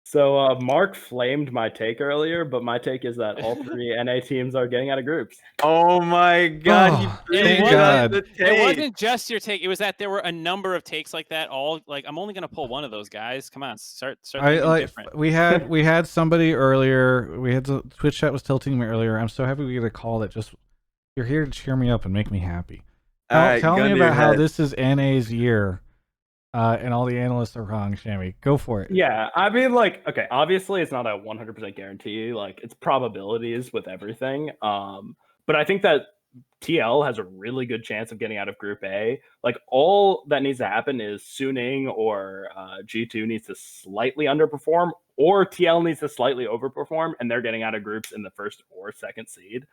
So Mark flamed my take earlier, but my take is that all 3 NA teams are getting out of groups. Oh my God! Thank God. It wasn't just your take. It was that there were a number of takes like that. All like I'm only gonna pull one of those guys. Come on, start thinking different. We had somebody earlier. We had Twitch chat was tilting me earlier. I'm so happy we get a call that just you're here to cheer me up and make me happy. Tell me about how this is NA's year. And all the analysts are wrong, Shammy. Go for it. Yeah, I mean, like, okay, obviously it's not a 100% guarantee. Like, it's probabilities with everything. But I think that TL has a really good chance of getting out of Group A. Like, all that needs to happen is Suning or G2 needs to slightly underperform, or TL needs to slightly overperform, and they're getting out of groups in the first or second seed.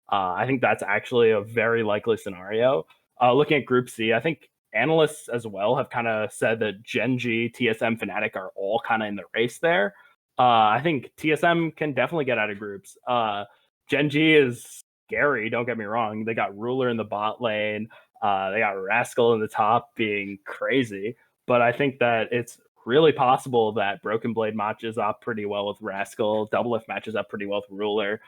I think that's actually a very likely scenario. Looking at Group C, I think analysts as well have kind of said that GenG, TSM, Fnatic are all kind of in the race there. I think TSM can definitely get out of groups. GenG is scary, don't get me wrong. They got Ruler in the bot lane. They got Rascal in the top being crazy. But I think that it's really possible that Broken Blade matches up pretty well with Rascal. Doublelift matches up pretty well with Ruler.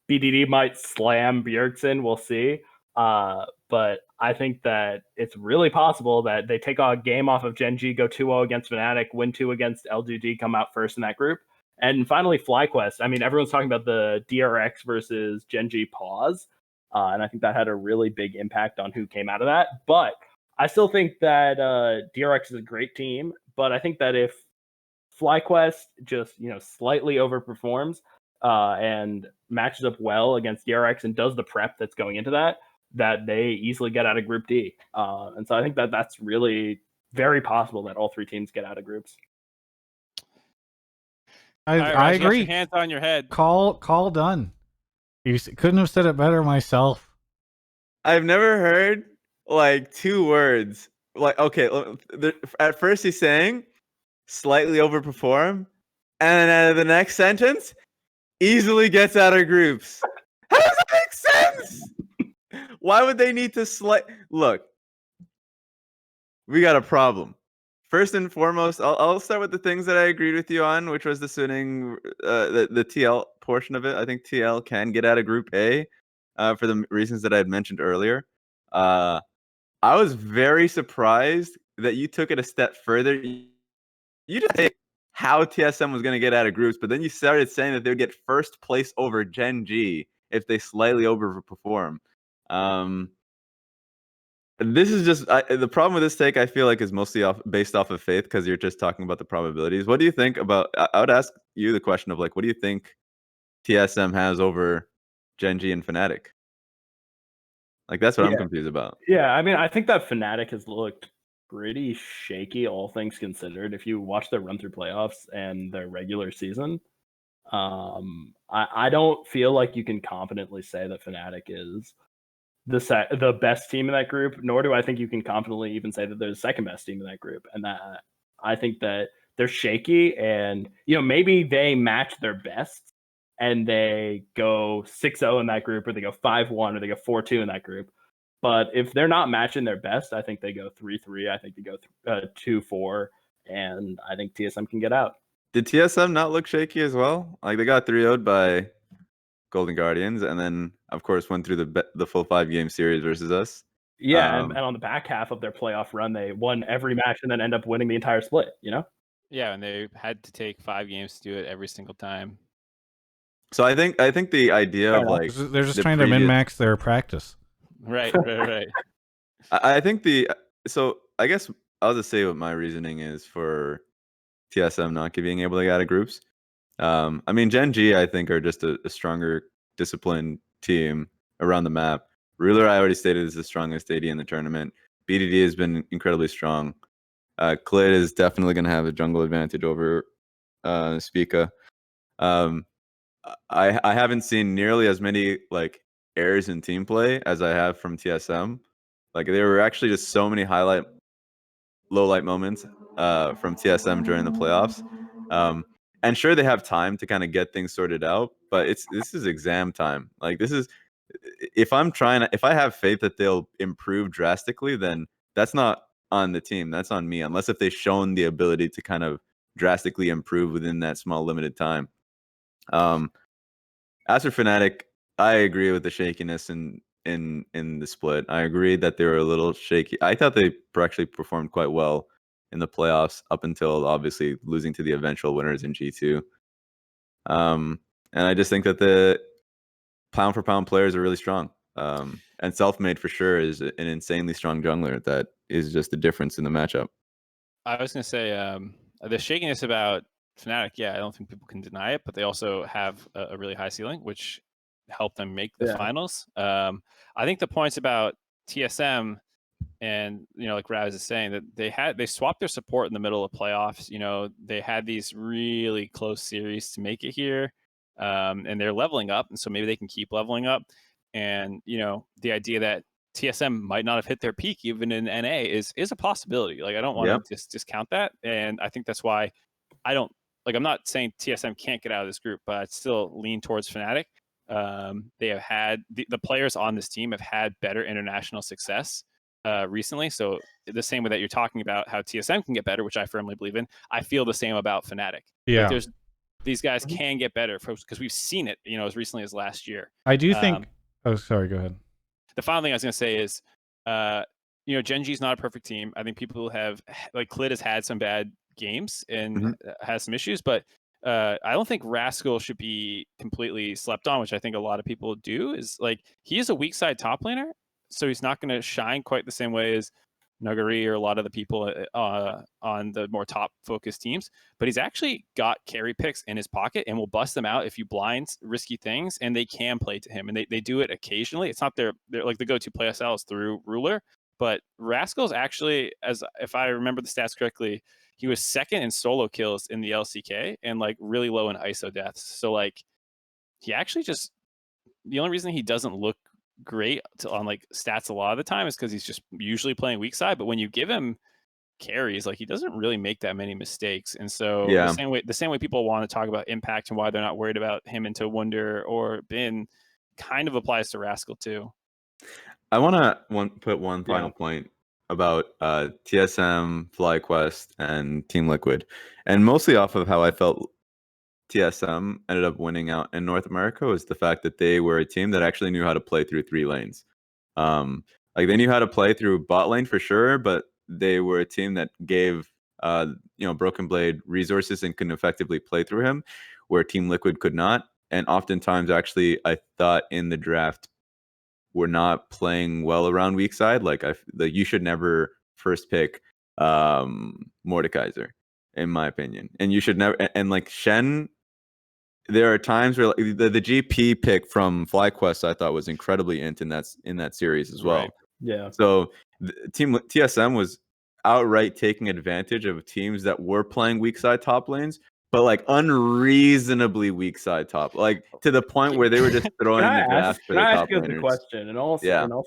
BDD might slam Bjergsen, we'll see. But I think that it's really possible that they take a game off of GenG, go 2-0 against Fnatic, win 2 against LGD, come out first in that group. And finally, FlyQuest. I mean, everyone's talking about the DRX versus GenG pause. And I think that had a really big impact on who came out of that. But I still think that DRX is a great team. But I think that if FlyQuest just, slightly overperforms and matches up well against DRX and does the prep that's going into that they easily get out of Group D. And so I think that that's really very possible that all 3 teams get out of groups. I agree. Your hands on your head. Call done. You couldn't have said it better myself. I've never heard like 2 words. Like, okay, at first he's saying slightly overperform, and then the next sentence easily gets out of groups. How does that make sense? Why would they need to Look, we got a problem. First and foremost, I'll start with the things that I agreed with you on, which was the Suning, the TL portion of it. I think TL can get out of Group A for the reasons that I had mentioned earlier. I was very surprised that you took it a step further. You just said how TSM was going to get out of groups, but then you started saying that they would get first place over GenG if they slightly overperform. This is just the problem with this take. I feel like is mostly based off of faith, because you're just talking about the probabilities. What do you think about? I would ask you the question of like, what do you think TSM has over GenG and Fnatic? Like that's what I'm confused about. Yeah, I mean, I think that Fnatic has looked pretty shaky, all things considered. If you watch their run through playoffs and their regular season, I don't feel like you can confidently say that Fnatic is the best team in that group, nor do I think you can confidently even say that they're the second best team in that group. And that I think that they're shaky, and maybe they match their best and they go 6-0 in that group, or they go 5-1, or they go 4-2 in that group. But if they're not matching their best, I think they go 3-3. I think they go 2-4, and I think TSM can get out. Did TSM not look shaky as well? Like they got 3-0'd by Golden Guardians, and then of course went through the full 5-game series versus us. Yeah, and on the back half of their playoff run, they won every match and then end up winning the entire split. Yeah, and they had to take 5 games to do it every single time. So I think the idea of like they're just trying to min-max their practice. Right. I think so I guess I'll just say what my reasoning is for TSM not being able to get out of groups. I mean, GenG I think are just a stronger, disciplined team around the map. Ruler, I already stated, is the strongest AD in the tournament. BDD has been incredibly strong. Clent is definitely going to have a jungle advantage over Spica. I haven't seen nearly as many like errors in team play as I have from TSM. Like there were actually just so many low light moments from TSM during the playoffs. And sure, they have time to kind of get things sorted out, but this is exam time. Like this is, if I have faith that they'll improve drastically, then that's not on the team. That's on me, unless if they've shown the ability to kind of drastically improve within that small limited time. As for Fnatic, I agree with the shakiness in the split. I agree that they were a little shaky. I thought they actually performed quite well in the playoffs up until obviously losing to the eventual winners in G2. And I just think that the pound for pound players are really strong. And Selfmade for sure is an insanely strong jungler that is just the difference in the matchup. I was going to say the shakiness about Fnatic, yeah, I don't think people can deny it, but they also have a really high ceiling, which helped them make the finals. I think the points about TSM and, like Raz is saying, that they swapped their support in the middle of playoffs. They had these really close series to make it here, and they're leveling up, and so maybe they can keep leveling up. And, the idea that TSM might not have hit their peak even in NA is a possibility. Like, I don't want to discount that. And I think that's why I'm not saying TSM can't get out of this group, but I'd still lean towards Fnatic. They have had the players on this team have had better international success recently. So the same way that you're talking about how TSM can get better, which I firmly believe in, I feel the same about Fnatic. Yeah. Like these guys can get better because we've seen it, as recently as last year. I do think. Oh, sorry. Go ahead. The final thing I was going to say is, GenG is not a perfect team. I think people have, like, Clent has had some bad games and has some issues, but I don't think Rascal should be completely slept on, which I think a lot of people do. Is like, he is a weak side top laner, so he's not going to shine quite the same way as Nuguri or a lot of the people on the more top focused teams, but he's actually got carry picks in his pocket and will bust them out if you blind risky things, and they can play to him, and they do it occasionally. It's not they're like the go-to play styles through Ruler, but Rascal's actually, if I remember the stats correctly, he was second in solo kills in the LCK and like really low in ISO deaths. So like he actually just, the only reason he doesn't look great on like stats a lot of the time is because he's just usually playing weak side, but when you give him carries, like, he doesn't really make that many mistakes. And so the same way people want to talk about impact and why they're not worried about him into Wunder or Bin kind of applies to Rascal too. I want to put one final point about TSM, FlyQuest, and Team Liquid, and mostly off of how I felt TSM ended up winning out in North America was the fact that they were a team that actually knew how to play through 3 lanes. Like, they knew how to play through bot lane for sure, but they were a team that gave Broken Blade resources and could effectively play through him, where Team Liquid could not. And oftentimes, actually, I thought in the draft, we're not playing well around weak side. Like, you should never first pick Mordekaiser, in my opinion, and you should never. And like Shen there are times where like, the GP pick from FlyQuest I thought was incredibly int in that series as well. Right. Yeah. So team TSM was outright taking advantage of teams that were playing weak side top lanes, but like unreasonably weak side top, like to the point where they were just throwing in the draft for Can the I top ask you the laners. question? In all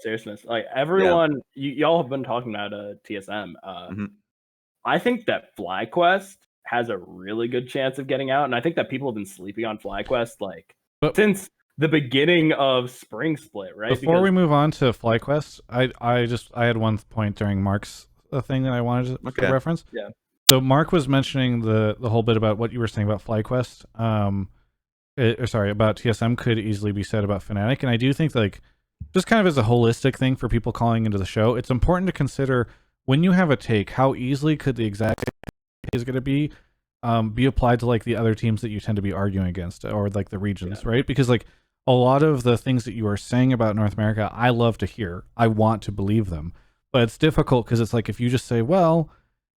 seriousness, like everyone, y'all have been talking about TSM. I think that FlyQuest has a really good chance of getting out, and I think that people have been sleeping on FlyQuest since the beginning of Spring Split, right? Before we move on to FlyQuest, I had one point during Mark's thing that I wanted to reference. Yeah. So Mark was mentioning the whole bit about what you were saying about FlyQuest. About TSM could easily be said about Fnatic, and I do think like just kind of as a holistic thing for people calling into the show, it's important to consider when you have a take, how easily could the exact is going to be applied to like the other teams that you tend to be arguing against, or like the regions, right? Because like a lot of the things that you are saying about North America, I love to hear. I want to believe them, but it's difficult because it's like if you just say, well,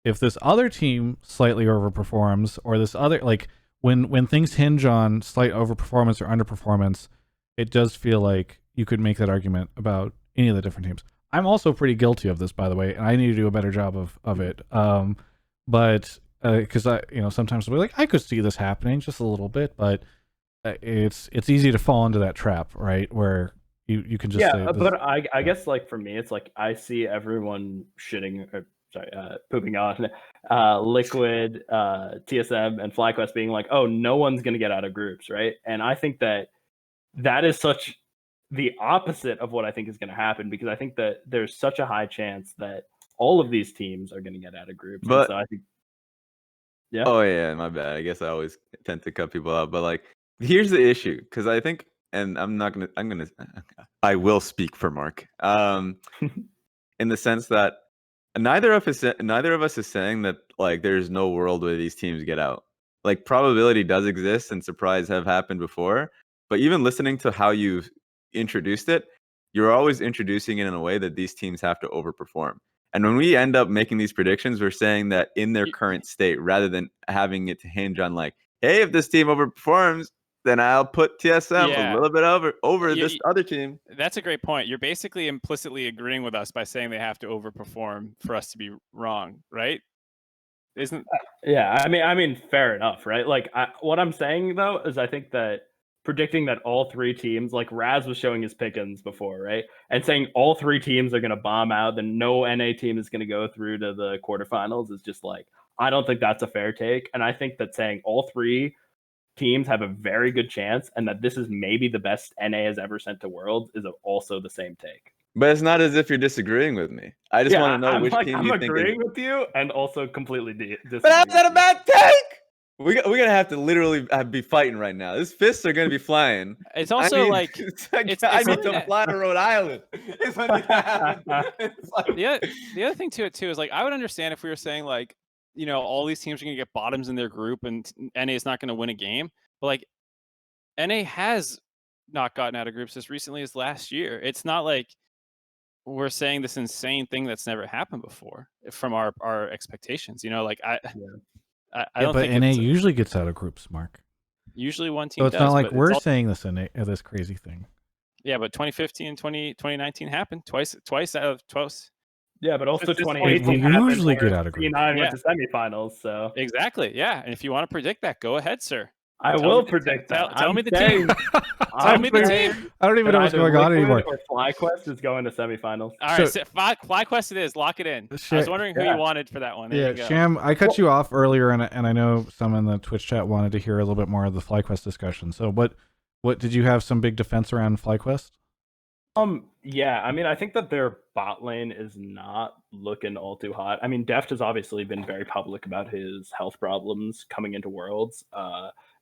if this other team slightly overperforms, or this other like when things hinge on slight overperformance or underperformance, it does feel like you could make that argument about any of the different teams. I'm also pretty guilty of this, by the way, and I need to do a better job of it. But because I, sometimes I'll be like, I could see this happening just a little bit, but it's easy to fall into that trap, right? Where you can just say, but I guess like for me, it's like I see everyone pooping on Liquid, TSM, and FlyQuest being like, oh, no one's gonna get out of groups, right? And I think that is such the opposite of what I think is going to happen, because I think that there's such a high chance that all of these teams are going to get out of groups. But so I think, oh yeah, my bad. I guess I always tend to cut people out. But like, here's the issue, because I think, and I will speak for Mark, in the sense that neither of us is saying that like there's no world where these teams get out. Like probability does exist, and surprise have happened before. But even listening to how you introduced it, you're always introducing it in a way that these teams have to overperform. And when we end up making these predictions, we're saying that in their current state, rather than having it to hinge on like, hey, if this team overperforms, then I'll put TSM a little bit over this other team. That's a great point. You're basically implicitly agreeing with us by saying they have to overperform for us to be wrong, right? Isn't? Yeah, I mean, fair enough, right? Like, what I'm saying though is I think that predicting that all three teams, like Raz was showing his pickings before, right? And saying all three teams are going to bomb out, then no NA team is going to go through to the quarterfinals is just like, I don't think that's a fair take. And I think that saying all three teams have a very good chance and that this is maybe the best NA has ever sent to Worlds is also the same take. But it's not as if you're disagreeing with me. I just want to know which team you think. I'm agreeing with you and also completely disagreeing. But how's that a bad take? We're gonna have to literally be fighting right now. These fists are gonna be flying. It's also I need to fly to Rhode Island. It's like, the other thing to it too is like I would understand if we were saying like, all these teams are gonna get bottoms in their group and NA is not gonna win a game. But like NA has not gotten out of groups as recently as last year. It's not like we're saying this insane thing that's never happened before from our expectations. I don't think NA usually gets out of groups, Mark. Usually one team. So it's does, not like we're saying this this crazy thing. Yeah, but 2015 and 2019 happened twice out of 12. Yeah, but also 2018 we usually get out of groups. T9 went to semifinals, so exactly. Yeah, and if you want to predict that, go ahead, sir. I will predict that. Tell me the team. Tell me the team. I don't even know what's going on anymore. Or FlyQuest is going to semifinals. All right, FlyQuest it is. Lock it in. I was wondering who you wanted for that one. There yeah, Sham, I cut you off earlier, and I know some in the Twitch chat wanted to hear a little bit more of the FlyQuest discussion. So what did you have some big defense around FlyQuest? Yeah, I mean, I think that their bot lane is not looking all too hot. I mean, Deft has obviously been very public about his health problems coming into Worlds.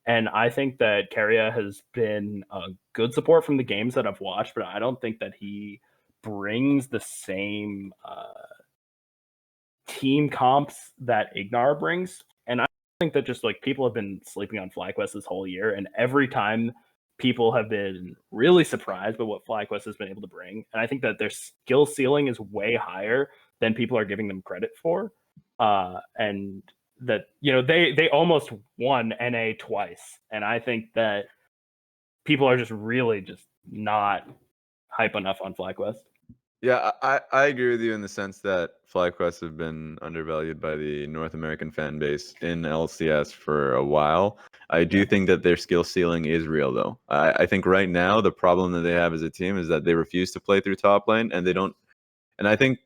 And I think that Kaciarama has been a good support from the games that I've watched, but I don't think that he brings the same team comps that Ignar brings. And I think that just like people have been sleeping on FlyQuest this whole year, and every time people have been really surprised by what FlyQuest has been able to bring. And I think that their skill ceiling is way higher than people are giving them credit for. And that they almost won NA twice, and I think that people are just really just not hype enough on FlyQuest. Yeah, I agree with you in the sense that FlyQuest have been undervalued by the North American fan base in LCS for a while. I do think that their skill ceiling is real, though. I think right now the problem that they have as a team is that they refuse to play through top lane, and they don't. And I think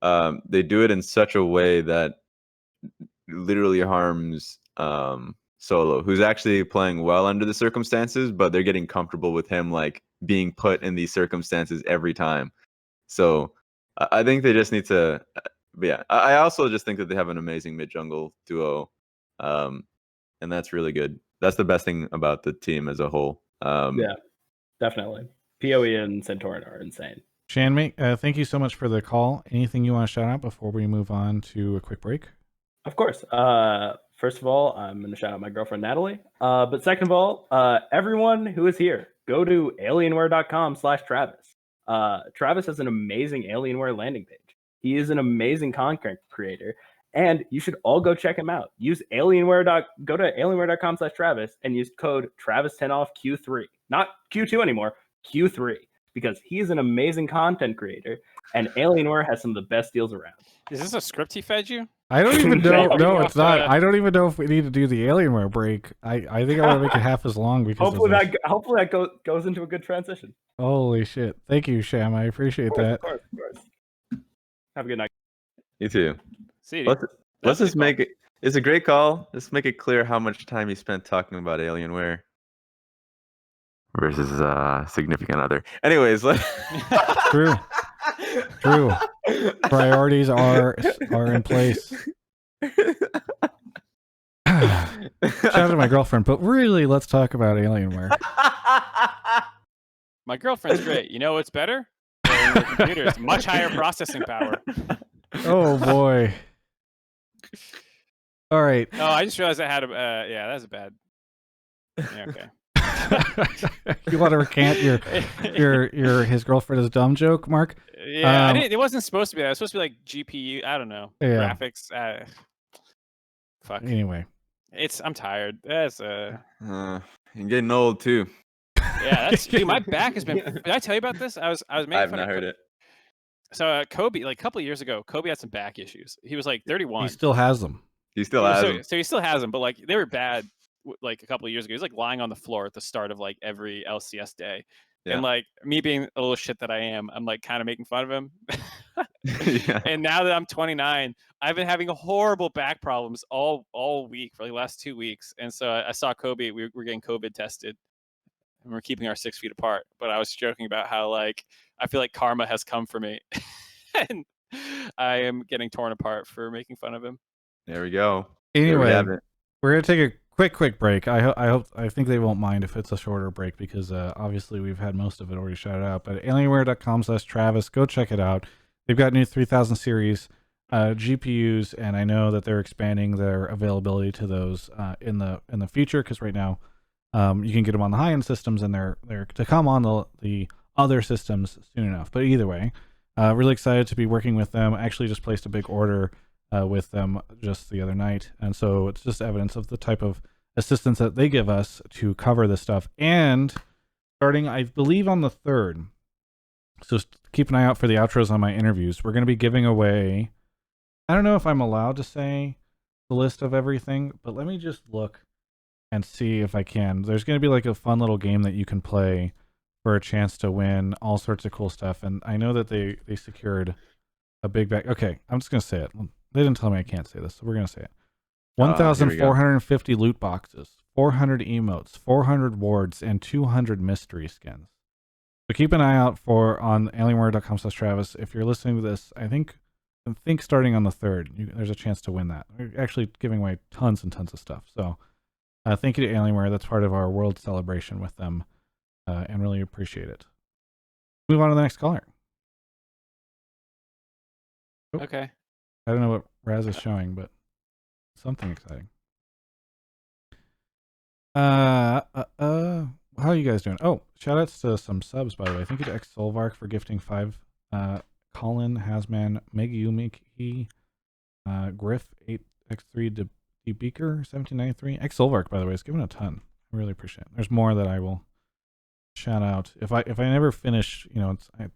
they do it in such a way that literally harms Solo, who's actually playing well under the circumstances, but they're getting comfortable with him like being put in these circumstances every time. So I think they just need to. But yeah, I also just think that they have an amazing mid jungle duo, and that's really good. That's the best thing about the team as a whole. Yeah, definitely. PoE and Centauran are insane. Shanmate, thank you so much for the call. Anything you want to shout out before we move on to a quick break? Of course. First of all, I'm going to shout out my girlfriend, Natalie. But second of all, everyone who is here, go to alienware.com/Travis. Travis has an amazing Alienware landing page. He is an amazing content creator, and you should all go check him out. Go to alienware.com/Travis and use code Travis10off Q3. Not Q2 anymore, Q3. Because he is an amazing content creator, and Alienware has some of the best deals around. Is this a script he fed you? I don't even know. No, it's not. I don't even know if we need to do the Alienware break. I think I want to make it half as long because hopefully that goes into a good transition. Holy shit! Thank you, Sham. I appreciate that. Of course. Have a good night. You too. See you. Let's just make it. It's a great call. Let's make it clear how much time you spent talking about Alienware versus significant other. Anyways, True. Priorities are in place. Shout out to my girlfriend, but really, let's talk about Alienware. My girlfriend's great. You know what's better? The computers, much higher processing power. Oh boy. All right. Oh, I just realized I had a. Yeah, that's a bad. Yeah, okay. You want to recant your his girlfriend is dumb joke, Mark? Yeah, it wasn't supposed to be that. It was supposed to be like GPU. I don't know. Yeah. Graphics. Fuck. Anyway, I'm tired. That's you're getting old too. Yeah, that's dude, my back has been. Did I tell you about this? I was making I've fun not of heard it. So Kobe, like a couple of years ago, Kobe had some back issues. He was like 31. he still has them. He still has them. So he still has them, but like they were bad. Like a couple of years ago, he was like lying on the floor at the start of like every LCS day. Yeah. And like me being a little shit that I am, I'm like kind of making fun of him. Yeah. And now that I'm 29, I've been having horrible back problems all week for like the last 2 weeks. And so I saw Kobe. We're getting COVID tested, and we're keeping our 6 feet apart. But I was joking about how like I feel like karma has come for me, and I am getting torn apart for making fun of him. There we go. Anyway, we're gonna take a quick break. I think they won't mind if it's a shorter break because obviously we've had most of it already shouted out. But alienware.com/Travis, go check it out. They've got new 3000 series GPUs, and I know that they're expanding their availability to those in the future because right now you can get them on the high-end systems, and they're to come on the other systems soon enough. But either way, really excited to be working with them. I actually just placed a big order with them just the other night, and so it's just evidence of the type of assistance that they give us to cover this stuff. And starting, I believe, on the 3rd, so keep an eye out for the outros on my interviews. We're going to be giving away, I don't know if I'm allowed to say the list of everything, but let me just look and see if I can. There's going to be like a fun little game that you can play for a chance to win all sorts of cool stuff, and I know that they secured a big bag. Okay, I'm just going to say it. They didn't tell me I can't say this, so we're going to say it. 1,450 loot boxes, 400 emotes, 400 wards, and 200 mystery skins. So keep an eye out on alienware.com/Travis. If you're listening to this, I think starting on the 3rd, there's a chance to win that. We're actually giving away tons and tons of stuff. So thank you to Alienware. That's part of our world celebration with them, and really appreciate it. Move on to the next caller. Oh. Okay. I don't know what Raz is showing, but something exciting. How are you guys doing? Oh, shout outs to some subs, by the way. Thank you to X Solvark for gifting 5. Colin, Hasman, Megumi, Griff, 8x3, T Beaker 1793. X Solvark, by the way, is given a ton. I really appreciate it. There's more that I will shout out. If I never finish, I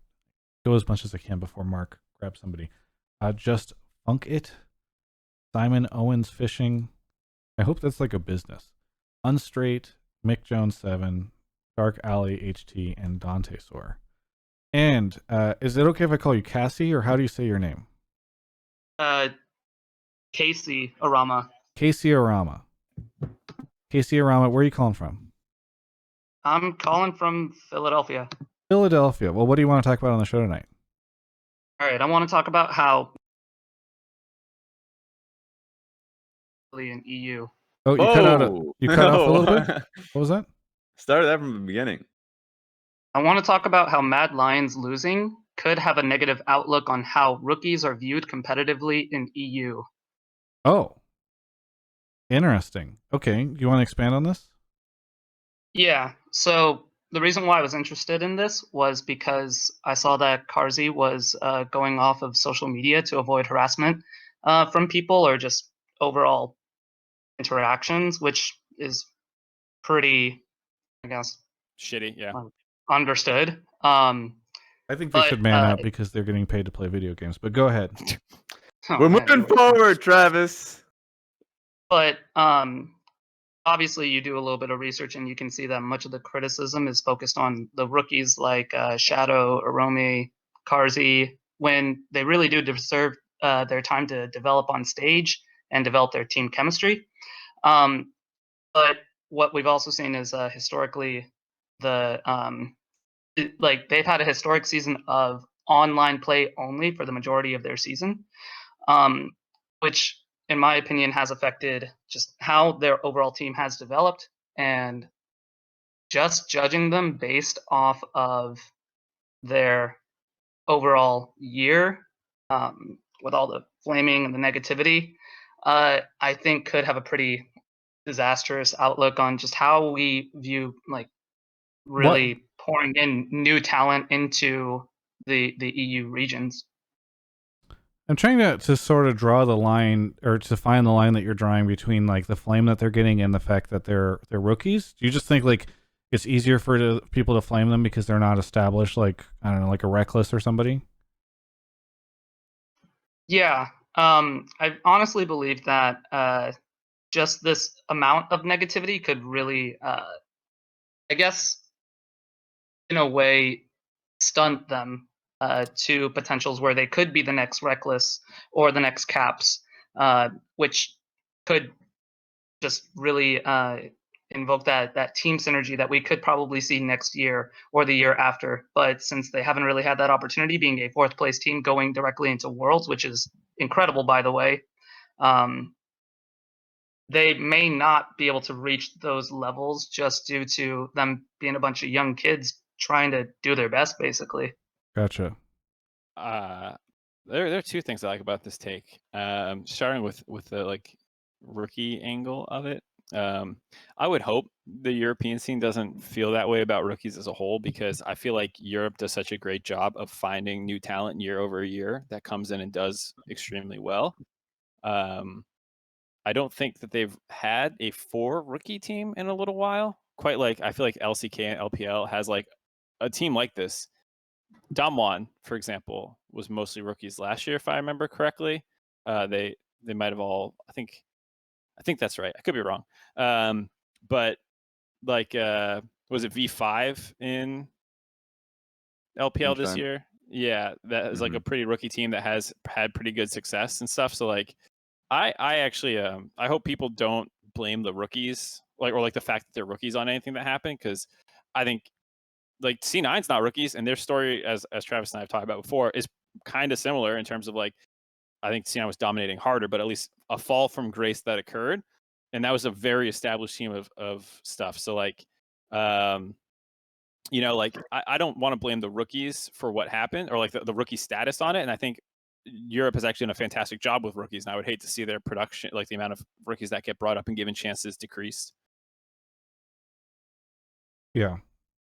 go as much as I can before Mark grabs somebody. Just Funk It, Simon Owens Fishing. I hope that's like a business. Unstraight, Mick Jones 7, Dark Alley HT, and Dante Soar. And is it okay if I call you Cassie, or how do you say your name? Kaciarama. Kaciarama. Kaciarama, where are you calling from? I'm calling from Philadelphia. Philadelphia. Well, what do you want to talk about on the show tonight? All right, I want to talk about how in EU. Oh, you cut out. You cut off a little bit. What was that? Started that from the beginning. I want to talk about how Mad Lions losing could have a negative outlook on how rookies are viewed competitively in EU. Oh, interesting. Okay, you want to expand on this? Yeah, so the reason why I was interested in this was because I saw that Karzi was going off of social media to avoid harassment from people or just overall interactions, which is pretty, I guess, Shitty, yeah. understood. I think they should man out because they're getting paid to play video games. But go ahead. We're moving forward, Travis. But obviously, you do a little bit of research, and you can see that much of the criticism is focused on the rookies like Shadow, Aromi, Karzi, when they really do deserve their time to develop on stage and develop their team chemistry. But what we've also seen is historically they've had a historic season of online play only for the majority of their season, which in my opinion has affected just how their overall team has developed, and just judging them based off of their overall year with all the flaming and the negativity, I think could have a pretty disastrous outlook on just how we view really pouring in new talent into the EU regions. I'm trying to sort of draw the line, or to find the line that you're drawing between like the flame that they're getting and the fact that they're rookies. Do you just think like it's easier for people to flame them because they're not established, like, I don't know, like a Reckless or somebody? Yeah, I honestly believe that just this amount of negativity could really, I guess, in a way, stunt them to potentials where they could be the next Reckless or the next Caps, which could just really invoke that team synergy that we could probably see next year or the year after. But since they haven't really had that opportunity, being a fourth place team going directly into Worlds, which is incredible, by the way, they may not be able to reach those levels just due to them being a bunch of young kids trying to do their best, basically. Gotcha. There are two things I like about this take. Starting with the like rookie angle of it. I would hope the European scene doesn't feel that way about rookies as a whole, because I feel like Europe does such a great job of finding new talent year over year that comes in and does extremely well. I don't think that they've had a 4 rookie team in a little while. Quite like I feel like LCK and LPL has like a team like this. Damwon, for example, was mostly rookies last year, if I remember correctly. They might have all. I think that's right. I could be wrong. But like, was it V5 in LPL this year? Yeah, that is like a pretty rookie team that has had pretty good success and stuff. So like, I actually I hope people don't blame the rookies or the fact that they're rookies on anything that happened, because I think like C9's not rookies, and their story, as Travis and I have talked about before, is kind of similar in terms of like, I think C9 was dominating harder, but at least a fall from grace that occurred, and that was a very established team of stuff. So like, you know, like I don't want to blame the rookies for what happened, or like the rookie status on it, and I think Europe has actually done a fantastic job with rookies, and I would hate to see their production, like the amount of rookies that get brought up and given chances, decreased. Yeah.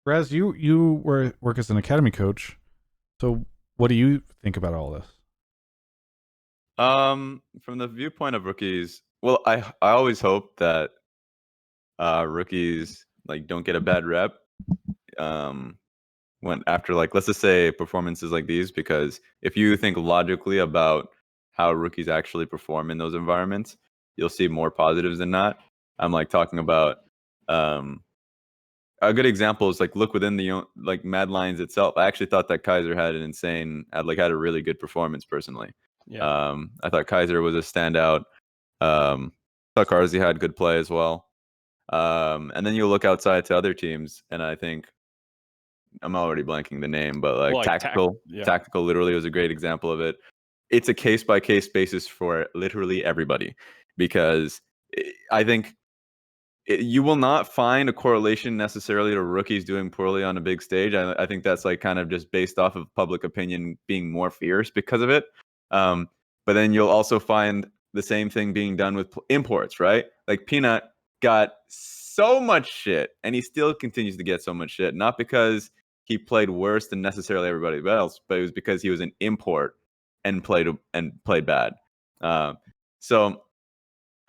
Raz, you work as an academy coach, so what do you think about all this? From the viewpoint of rookies, Well, I always hope that rookies like don't get a bad rep when after like let's just say performances like these, because if you think logically about how rookies actually perform in those environments, you'll see more positives than not. I'm like talking about a good example is like look within the like Mad Lions itself. I actually thought that Kaiser had a really good performance personally. Yeah. I thought Kaiser was a standout. Thought Carzy had good play as well. And then you look outside to other teams, and I think I'm already blanking the name, but like, Tactical literally was a great example of it. It's a case by case basis for literally everybody, because I think you will not find a correlation necessarily to rookies doing poorly on a big stage. I think that's like kind of just based off of public opinion being more fierce because of it. But then you'll also find the same thing being done with imports, right? Like Peanut got so much shit, and he still continues to get so much shit, not because he played worse than necessarily everybody else, but it was because he was an import and played bad. So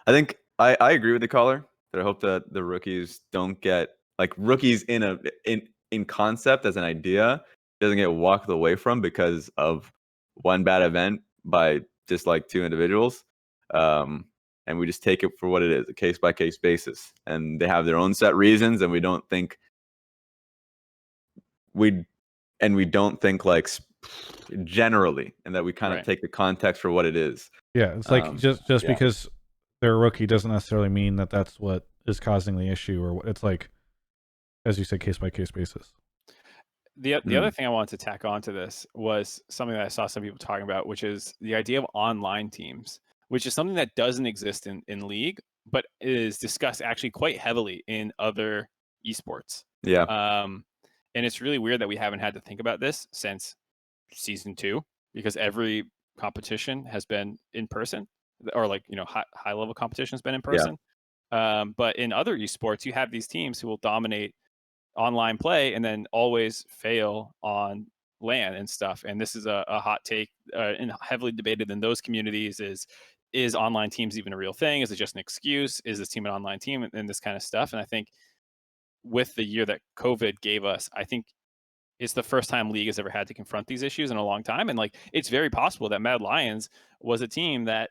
I think I agree with the caller that I hope that the rookies don't get like rookies in concept as an idea doesn't get walked away from because of one bad event by just like two individuals. And we just take it for what it is, a case by case basis. And they have their own set reasons, and we don't think like generally, and that we kind of take the context for what it is. Yeah, it's like just because they're a rookie doesn't necessarily mean that that's what is causing the issue, or it's like, as you said, case by case basis. The other thing I wanted to tack on to this was something that I saw some people talking about, which is the idea of online teams, which is something that doesn't exist in League, but is discussed actually quite heavily in other esports. Yeah. And it's really weird that we haven't had to think about this since season 2, because every competition has been in person, or like, high level competition has been in person. Yeah. But in other esports, you have these teams who will dominate online play and then always fail on LAN and stuff. And this is a hot take and heavily debated in those communities is online teams even a real thing? Is it just an excuse? Is this team an online team, and this kind of stuff? And I think with the year that COVID gave us, I think it's the first time League has ever had to confront these issues in a long time. And like, it's very possible that Mad Lions was a team that,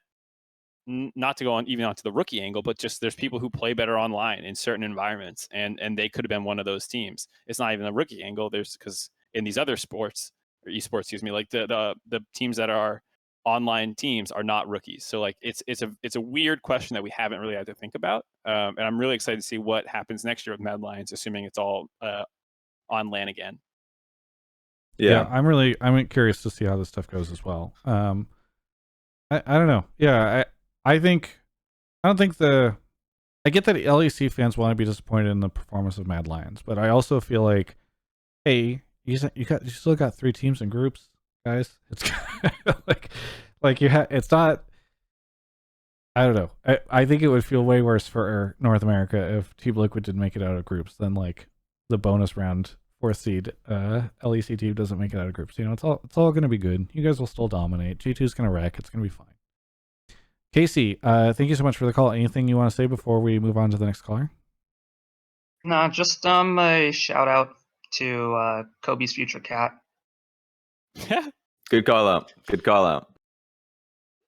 not to go on even onto the rookie angle, but just there's people who play better online in certain environments, and they could have been one of those teams. It's not even a rookie angle. There's, because in these other sports or esports, excuse me, like the teams that are online teams are not rookies. So like it's a weird question that we haven't really had to think about. And I'm really excited to see what happens next year with Mad Lions, assuming it's all on LAN again. Yeah, I'm curious to see how this stuff goes as well. I don't know. Yeah, I don't think I get that LEC fans want to be disappointed in the performance of Mad Lions, but I also feel like, hey, you still got 3 teams in groups, guys. It's like it's not. I don't know. I think it would feel way worse for North America if Team Liquid didn't make it out of groups than like the bonus round 4th seed LEC team doesn't make it out of groups. It's all going to be good. You guys will still dominate. G2's going to wreck. It's going to be fine. Casey, thank you so much for the call. Anything you want to say before we move on to the next caller? No, just a shout out to Kobe's future cat. Good call out.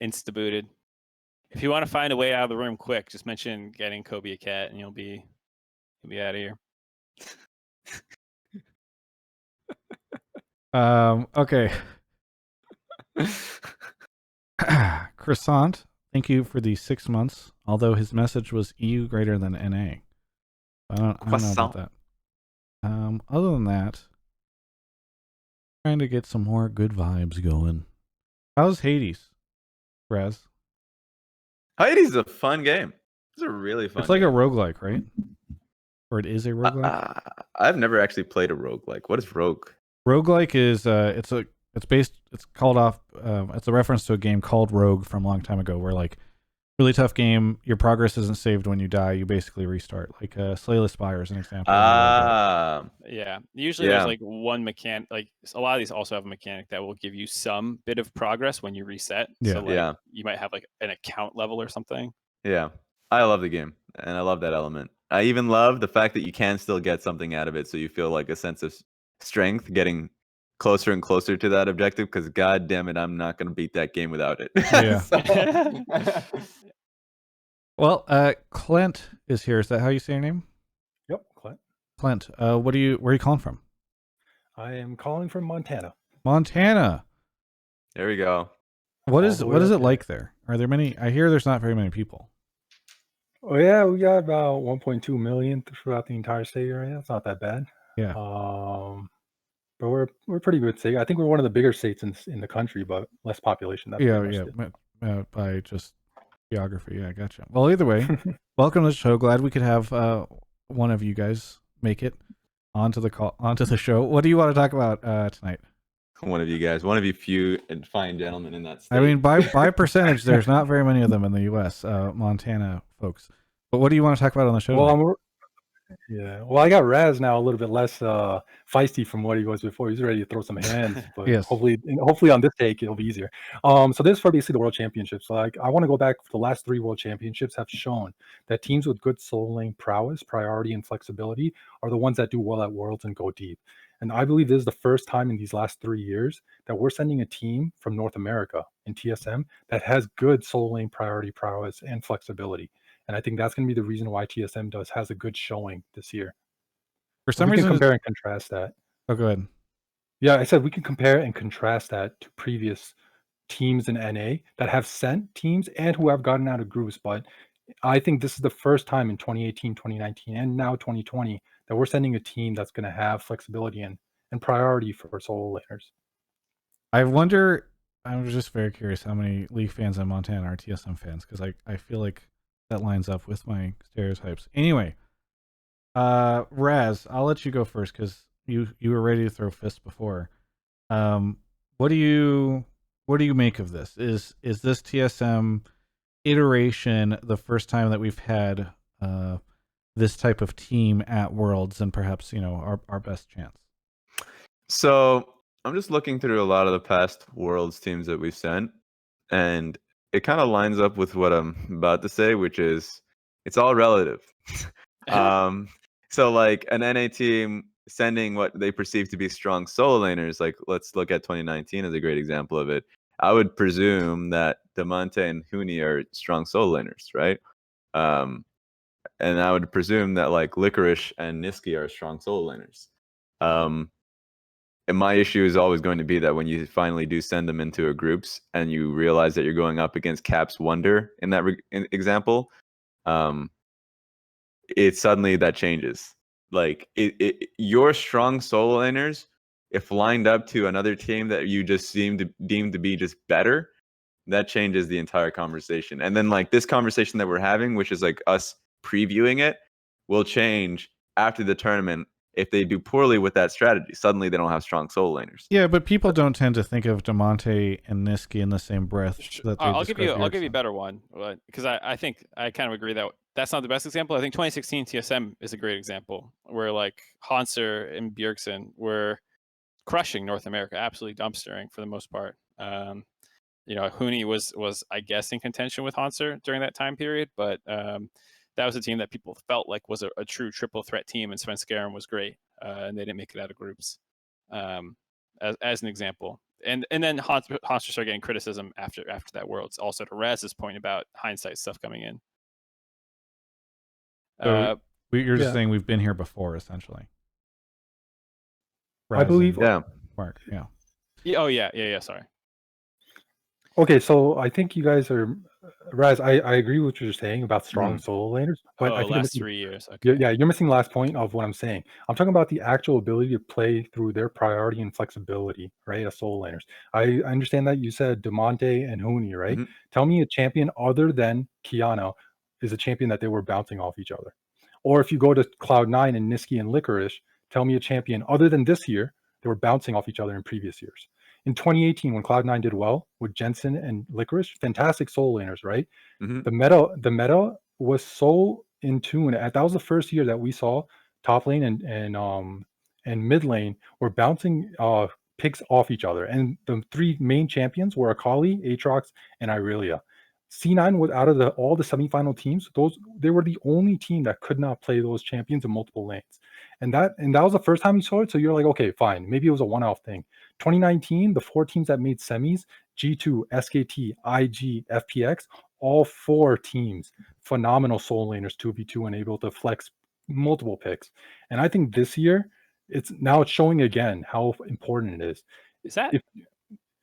Insta booted. If you want to find a way out of the room quick, just mention getting Kobe a cat, and you'll be out of here. Okay. Croissant, thank you for the 6 months, although his message was EU greater than NA. I don't know about that. Other than that, trying to get some more good vibes going. How's Hades, Raz? Hades is a fun game. It's a really fun It's like game. a roguelike, right? Or it is a roguelike? I've never actually played a roguelike. What is rogue? Roguelike is it's called off it's a reference to a game called Rogue from a long time ago, where like really tough game, your progress isn't saved when you die, you basically restart. Like Slay the Spire is an example. Yeah. Usually there's like one mechanic, like a lot of these also have a mechanic that will give you some bit of progress when you reset. Yeah. So like you might have like an account level or something. Yeah, I love the game, and I love that element. I even love the fact that you can still get something out of it, so you feel like a sense of strength getting closer and closer to that objective, because god damn it, I'm not going to beat that game without it. Yeah. Well, Clent is here. Is that how you say your name? Yep, Clent. Clent. Where are you calling from? I am calling from Montana. Montana. There we go. What All is the way it up like there? Are there many? I hear there's not very many people. Oh yeah, we got about 1.2 million throughout the entire state area. It's not that bad. Yeah. But we're pretty good state. I think we're one of the bigger states in the country, but less population. That's Yeah. By just geography. Yeah, gotcha. Well, either way, welcome to the show. Glad we could have one of you guys make it onto the show. What do you want to talk about tonight? One of you few and fine gentlemen in that state. I mean, by percentage, there's not very many of them in the U.S. Montana folks. But what do you want to talk about on the show? Well, I got Raz now a little bit less feisty from what he was before. He's ready to throw some hands, but Yes. hopefully on this take it'll be easier. So this is for basically the World Championships. So I want to go back. The last 3 World Championships have shown that teams with good soul lane prowess, priority, and flexibility are the ones that do well at Worlds and go deep. And I believe this is the first time in these last 3 years that we're sending a team from North America in TSM that has good soul lane priority, prowess, and flexibility. And I think that's going to be the reason why TSM has a good showing this year. For some we reason, can compare and contrast that. Oh, go ahead. Yeah, I said we can compare and contrast that to previous teams in NA that have sent teams and who have gotten out of groups. But I think this is the first time in 2018, 2019, and now 2020 that we're sending a team that's going to have flexibility and priority for solo laners. I wonder, I'm just very curious how many League fans in Montana are TSM fans, because I feel like that lines up with my stereotypes. Anyway, Raz, I'll let you go first because you were ready to throw fists before. What do you make of this? Is this TSM iteration the first time that we've had this type of team at Worlds, and perhaps our best chance? So I'm just looking through a lot of the past Worlds teams that we've sent, and it kind of lines up with what I'm about to say, which is it's all relative. So like an NA team sending what they perceive to be strong solo laners, like let's look at 2019 as a great example of it. I would presume that Demonte and Huni are strong solo laners, right? And I would presume that like Licorice and Niski are strong solo laners. And my issue is always going to be that when you finally do send them into a groups and you realize that you're going up against Cap's Wonder in that example, it suddenly that changes. Like your strong solo laners, if lined up to another team that you just deem to be just better, that changes the entire conversation. And then like this conversation that we're having, which is like us previewing it, will change after the tournament. If they do poorly with that strategy, suddenly they don't have strong solo laners. Yeah, but people don't tend to think of Demonte and Niski in the same breath. I'll give you a better one, because I think I kind of agree that that's not the best example. I think 2016 TSM is a great example where like Hanser and Bjergsen were crushing North America, absolutely dumpstering for the most part. Huni was I guess in contention with Hanser during that time period, but that was a team that people felt like was a true triple threat team, and Svenskeren was great, and they didn't make it out of groups, as an example. And then Hanser started getting criticism after that Worlds. Also to Raz's point about hindsight stuff coming in. So you're just saying we've been here before, essentially. I believe. Yeah. Mark. Yeah. Oh yeah. Sorry. Okay, so I think you guys are, Raz, I agree with what you're saying about strong solo laners, but I think last 3 years. Okay. Yeah, you're missing the last point of what I'm saying. I'm talking about the actual ability to play through their priority and flexibility, right? As solo laners. I understand that you said Demonte and Huni, right? Mhm. Tell me a champion other than Kiana is a champion that they were bouncing off each other. Or if you go to Cloud9 and Niski and Licorice, tell me a champion other than this year, they were bouncing off each other in previous years. In 2018, when Cloud9 did well with Jensen and Licorice, fantastic solo laners, right? Mm-hmm. The meta was so in tune. That was the first year that we saw top lane and mid lane were bouncing picks off each other. And the 3 main champions were Akali, Aatrox, and Irelia. C9 was out of all the semifinal teams. They were the only team that could not play those champions in multiple lanes, and that was the first time you saw it. So you're like, okay, fine, maybe it was a one-off thing. 2019, the 4 teams that made semis, G2, SKT, IG, FPX, all 4 teams, phenomenal soul laners 2v2 and able to flex multiple picks. And I think this year it's showing again how important it is. Is that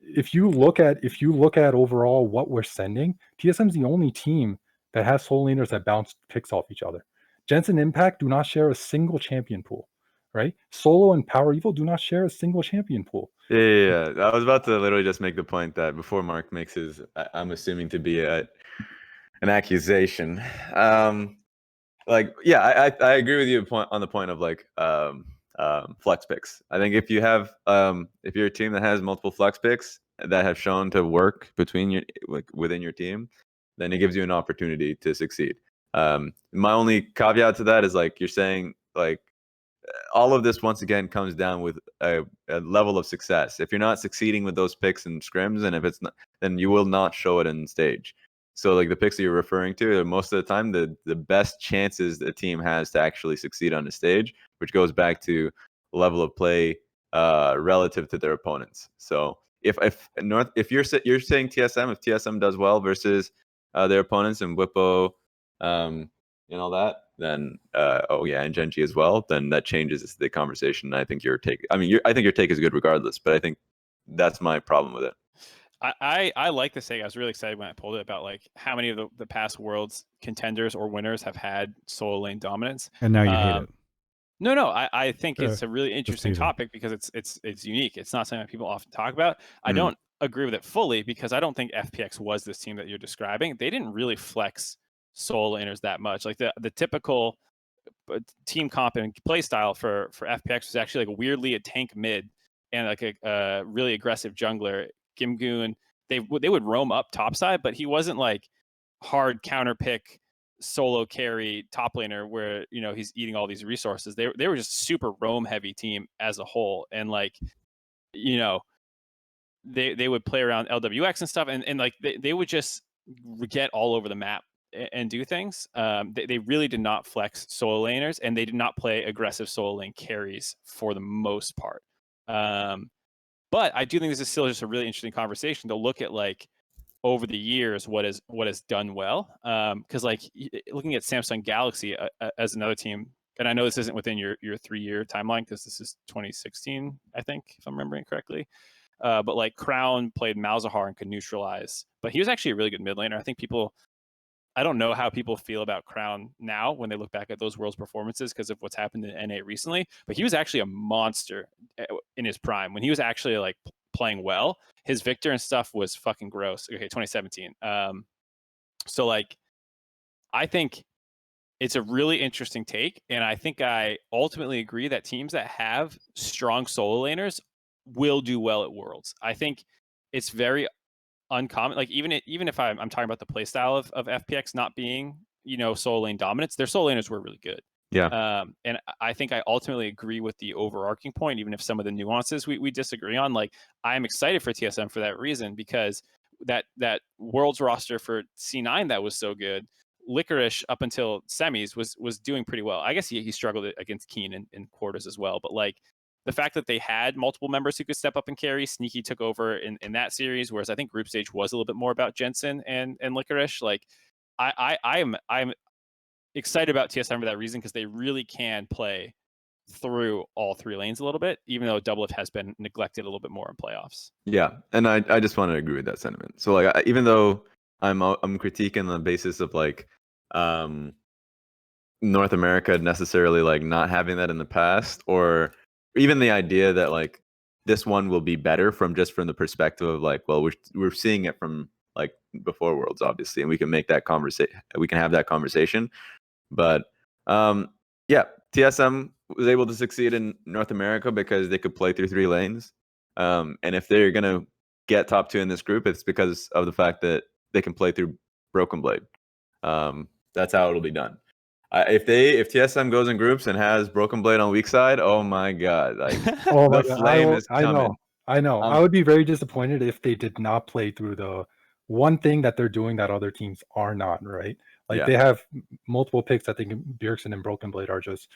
if you look at overall what we're sending, TSM's the only team that has soul laners that bounce picks off each other. Jensen Impact do not share a single champion pool, right? Solo and Power Evil do not share a single champion pool. Yeah. I was about to literally just make the point that before Mark makes his, I'm assuming to be an accusation. Like, yeah, I agree with you on the point of like flex picks. I think if you have if you're a team that has multiple flex picks that have shown to work within your team, then it gives you an opportunity to succeed. My only caveat to that is like you're saying, like all of this once again comes down with a level of success. If you're not succeeding with those picks and scrims, and if it's not, then you will not show it in stage. So like the picks that you're referring to, most of the time the best chances the team has to actually succeed on the stage, which goes back to level of play relative to their opponents. So if you're saying TSM, if TSM does well versus their opponents and Whippo and all that, then and GenG as well, then that changes the conversation. I think your take is good regardless, but I think that's my problem with it. I like this thing. I was really excited when I pulled it about like how many of the past Worlds contenders or winners have had solo lane dominance. And now you hate it. No, I think it's a really interesting topic because it's unique. It's not something that people often talk about. I don't agree with it fully because I don't think FPX was this team that you're describing. They didn't really flex solo laners that much. Like the typical team comp and play style for FPX was actually like weirdly a tank mid and like a really aggressive jungler. Gimgoon, they would roam up topside, but he wasn't like hard counter pick solo carry top laner where he's eating all these resources. They were just super roam heavy team as a whole, and like they would play around LWX and stuff, and like they would just get all over the map and do things. They really did not flex solo laners, and they did not play aggressive solo lane carries for the most part. But I do think this is still just a really interesting conversation to look at, like over the years, what has done well. Because like looking at Samsung Galaxy as another team, and I know this isn't within your 3-year timeline because this is 2016, I think, if I'm remembering correctly. But like Crown played Malzahar and could neutralize, but he was actually a really good mid laner. I think I don't know how people feel about Crown now when they look back at those Worlds performances because of what's happened in NA recently, but he was actually a monster in his prime when he was actually like playing well. His Victor and stuff was fucking gross. Okay, 2017. So like, I think it's a really interesting take, and I think I ultimately agree that teams that have strong solo laners will do well at Worlds. I think it's very uncommon. Like even if I'm talking about the play style of FPX not being solo lane dominance, their solo laners were really good. Yeah. And I think I ultimately agree with the overarching point, even if some of the nuances we disagree on. Like I am excited for TSM for that reason, because that Worlds roster for C9 that was so good, Licorice up until semis was doing pretty well. I guess he struggled against Keen in quarters as well, but like the fact that they had multiple members who could step up and carry, Sneaky took over in that series, whereas I think group stage was a little bit more about Jensen and Licorice. Like I'm excited about TSM for that reason, because they really can play through all 3 lanes a little bit, even though Doublelift has been neglected a little bit more in playoffs. Yeah, and I just want to agree with that sentiment. So like even though I'm critiquing on the basis of like North America necessarily like not having that in the past, or even the idea that like this one will be better from the perspective of like, well, we're seeing it from like before Worlds, obviously, and we can make that we can have that conversation. But yeah, TSM was able to succeed in North America because they could play through 3 lanes. And if they're gonna get top 2 in this group, it's because of the fact that they can play through Broken Blade. That's how it'll be done. If TSM goes in groups and has Broken Blade on weak side, oh my god, like Oh my the God, flame is coming. I know. I would be very disappointed if they did not play through the one thing that they're doing that other teams are not, right? Like Yeah. they have multiple picks. I think Bjergsen and Broken Blade are just,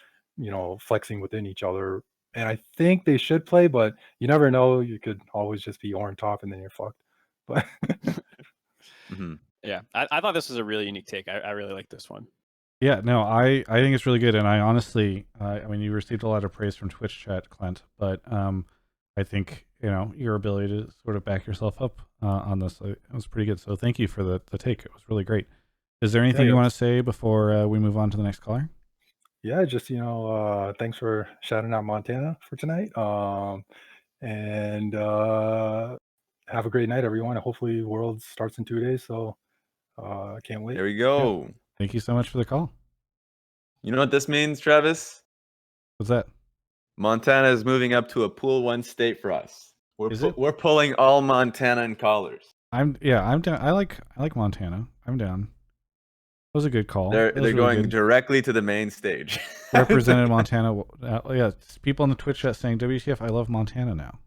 flexing within each other. And I think they should play, but you never know. You could always just be Orn top and then you're fucked. But Yeah, I thought this was a really unique take. I really like this one. Yeah, no, I think it's really good, and I honestly, I mean, you received a lot of praise from Twitch chat, Clent, but I think your ability to sort of back yourself up on this, it was pretty good. So thank you for the take. It was really great. Is there anything you want to say before we move on to the next caller? Yeah, just thanks for shouting out Montana for tonight. And have a great night, everyone. Hopefully, Worlds starts in 2 days, so I can't wait. There we go. Thank you so much for the call. You know what this means, Travis? What's that? Montana is moving up to a Pool 1 state for us. Is it? We're pulling all Montana and callers. I'm down. I like Montana. I'm down. That was a good call. They're really going good. directly to the main stage. Represented Montana. Yeah, people in the Twitch chat saying, WTF, I love Montana now.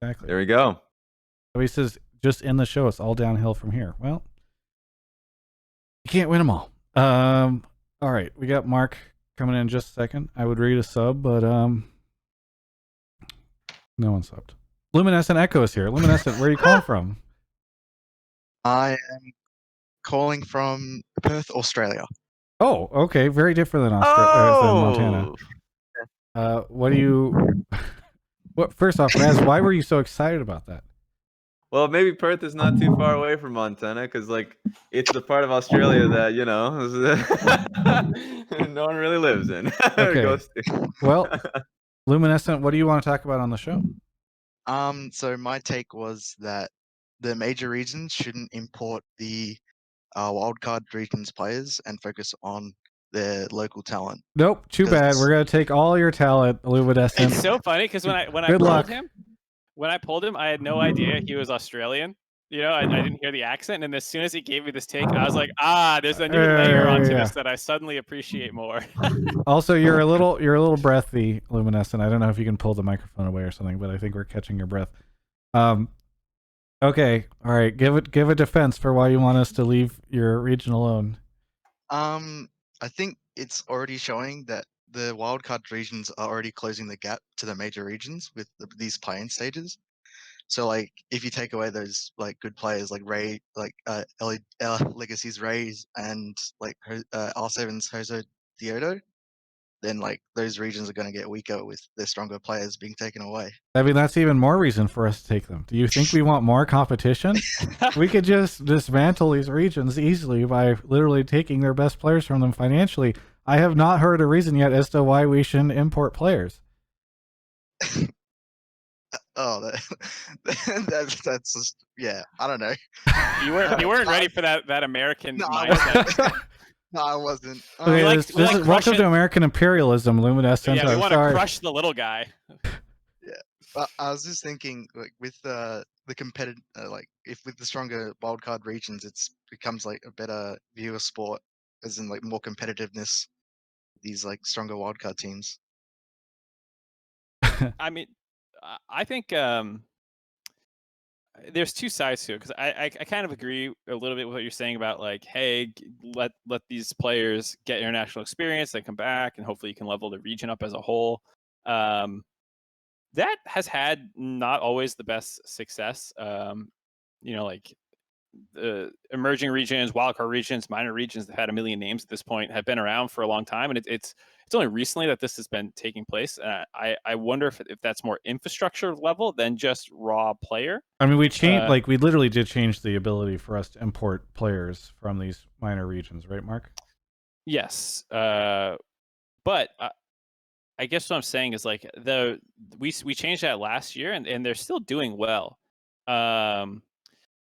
Exactly. There we go. So he says, just in the show, it's all downhill from here. Well, you can't win them all. All right, we got Mark coming in just a second. I would read a sub, but no one subbed. Luminescent Echo is here. Luminescent, where are you calling from? I am calling from Perth, Australia. Oh, okay. Very different than Montana. What do you... First off, Raz, why were you so excited about that? Well, maybe Perth is not too far away from Montana because, it's the part of Australia that, no one really lives in. Okay. Well, Luminescent, what do you want to talk about on the show? So my take was that the major regions shouldn't import the wildcard regions players and focus on their local talent. Nope, too bad. We're gonna take all your talent, Luminescent. It's so funny because when I pulled him, I had no idea he was Australian. I didn't hear the accent, and as soon as he gave me this take, I was like, there's a new layer onto this that I suddenly appreciate more. Also, you're a little breathy, Luminescent. I don't know if you can pull the microphone away or something, but I think we're catching your breath. Okay, all right. Give a defense for why you want us to leave your region alone. I think it's already showing that the wildcard regions are already closing the gap to the major regions with these play-in stages. So, if you take away those good players like Ray, Legacy's Rays, and R7's Jose Diodo, then those regions are going to get weaker with their stronger players being taken away. I mean, that's even more reason for us to take them. Do you think we want more competition? We could just dismantle these regions easily by literally taking their best players from them financially. I have not heard a reason yet as to why we shouldn't import players. That's just, yeah, I don't know. You weren't ready for that American mindset. No, I wasn't. Okay, this is welcome to American imperialism, Luminescent. Yeah, we want to crush the little guy. Yeah, I was just thinking, with the competitive, if with the stronger wildcard regions, it becomes a better viewer sport, as in more competitiveness. These stronger wildcard teams. I mean, I think there's two sides to it, because I kind of agree a little bit with what you're saying about hey, let these players get international experience, they come back, and hopefully you can level the region up as a whole. That has had not always the best success. The emerging regions, wildcard regions, minor regions that had a million names at this point have been around for a long time, and it's only recently that this has been taking place. I wonder if that's more infrastructure level than just raw player. I mean, we changed, we literally did change the ability for us to import players from these minor regions, right, Mark? Yes, but I guess what I'm saying is we changed that last year, and they're still doing well.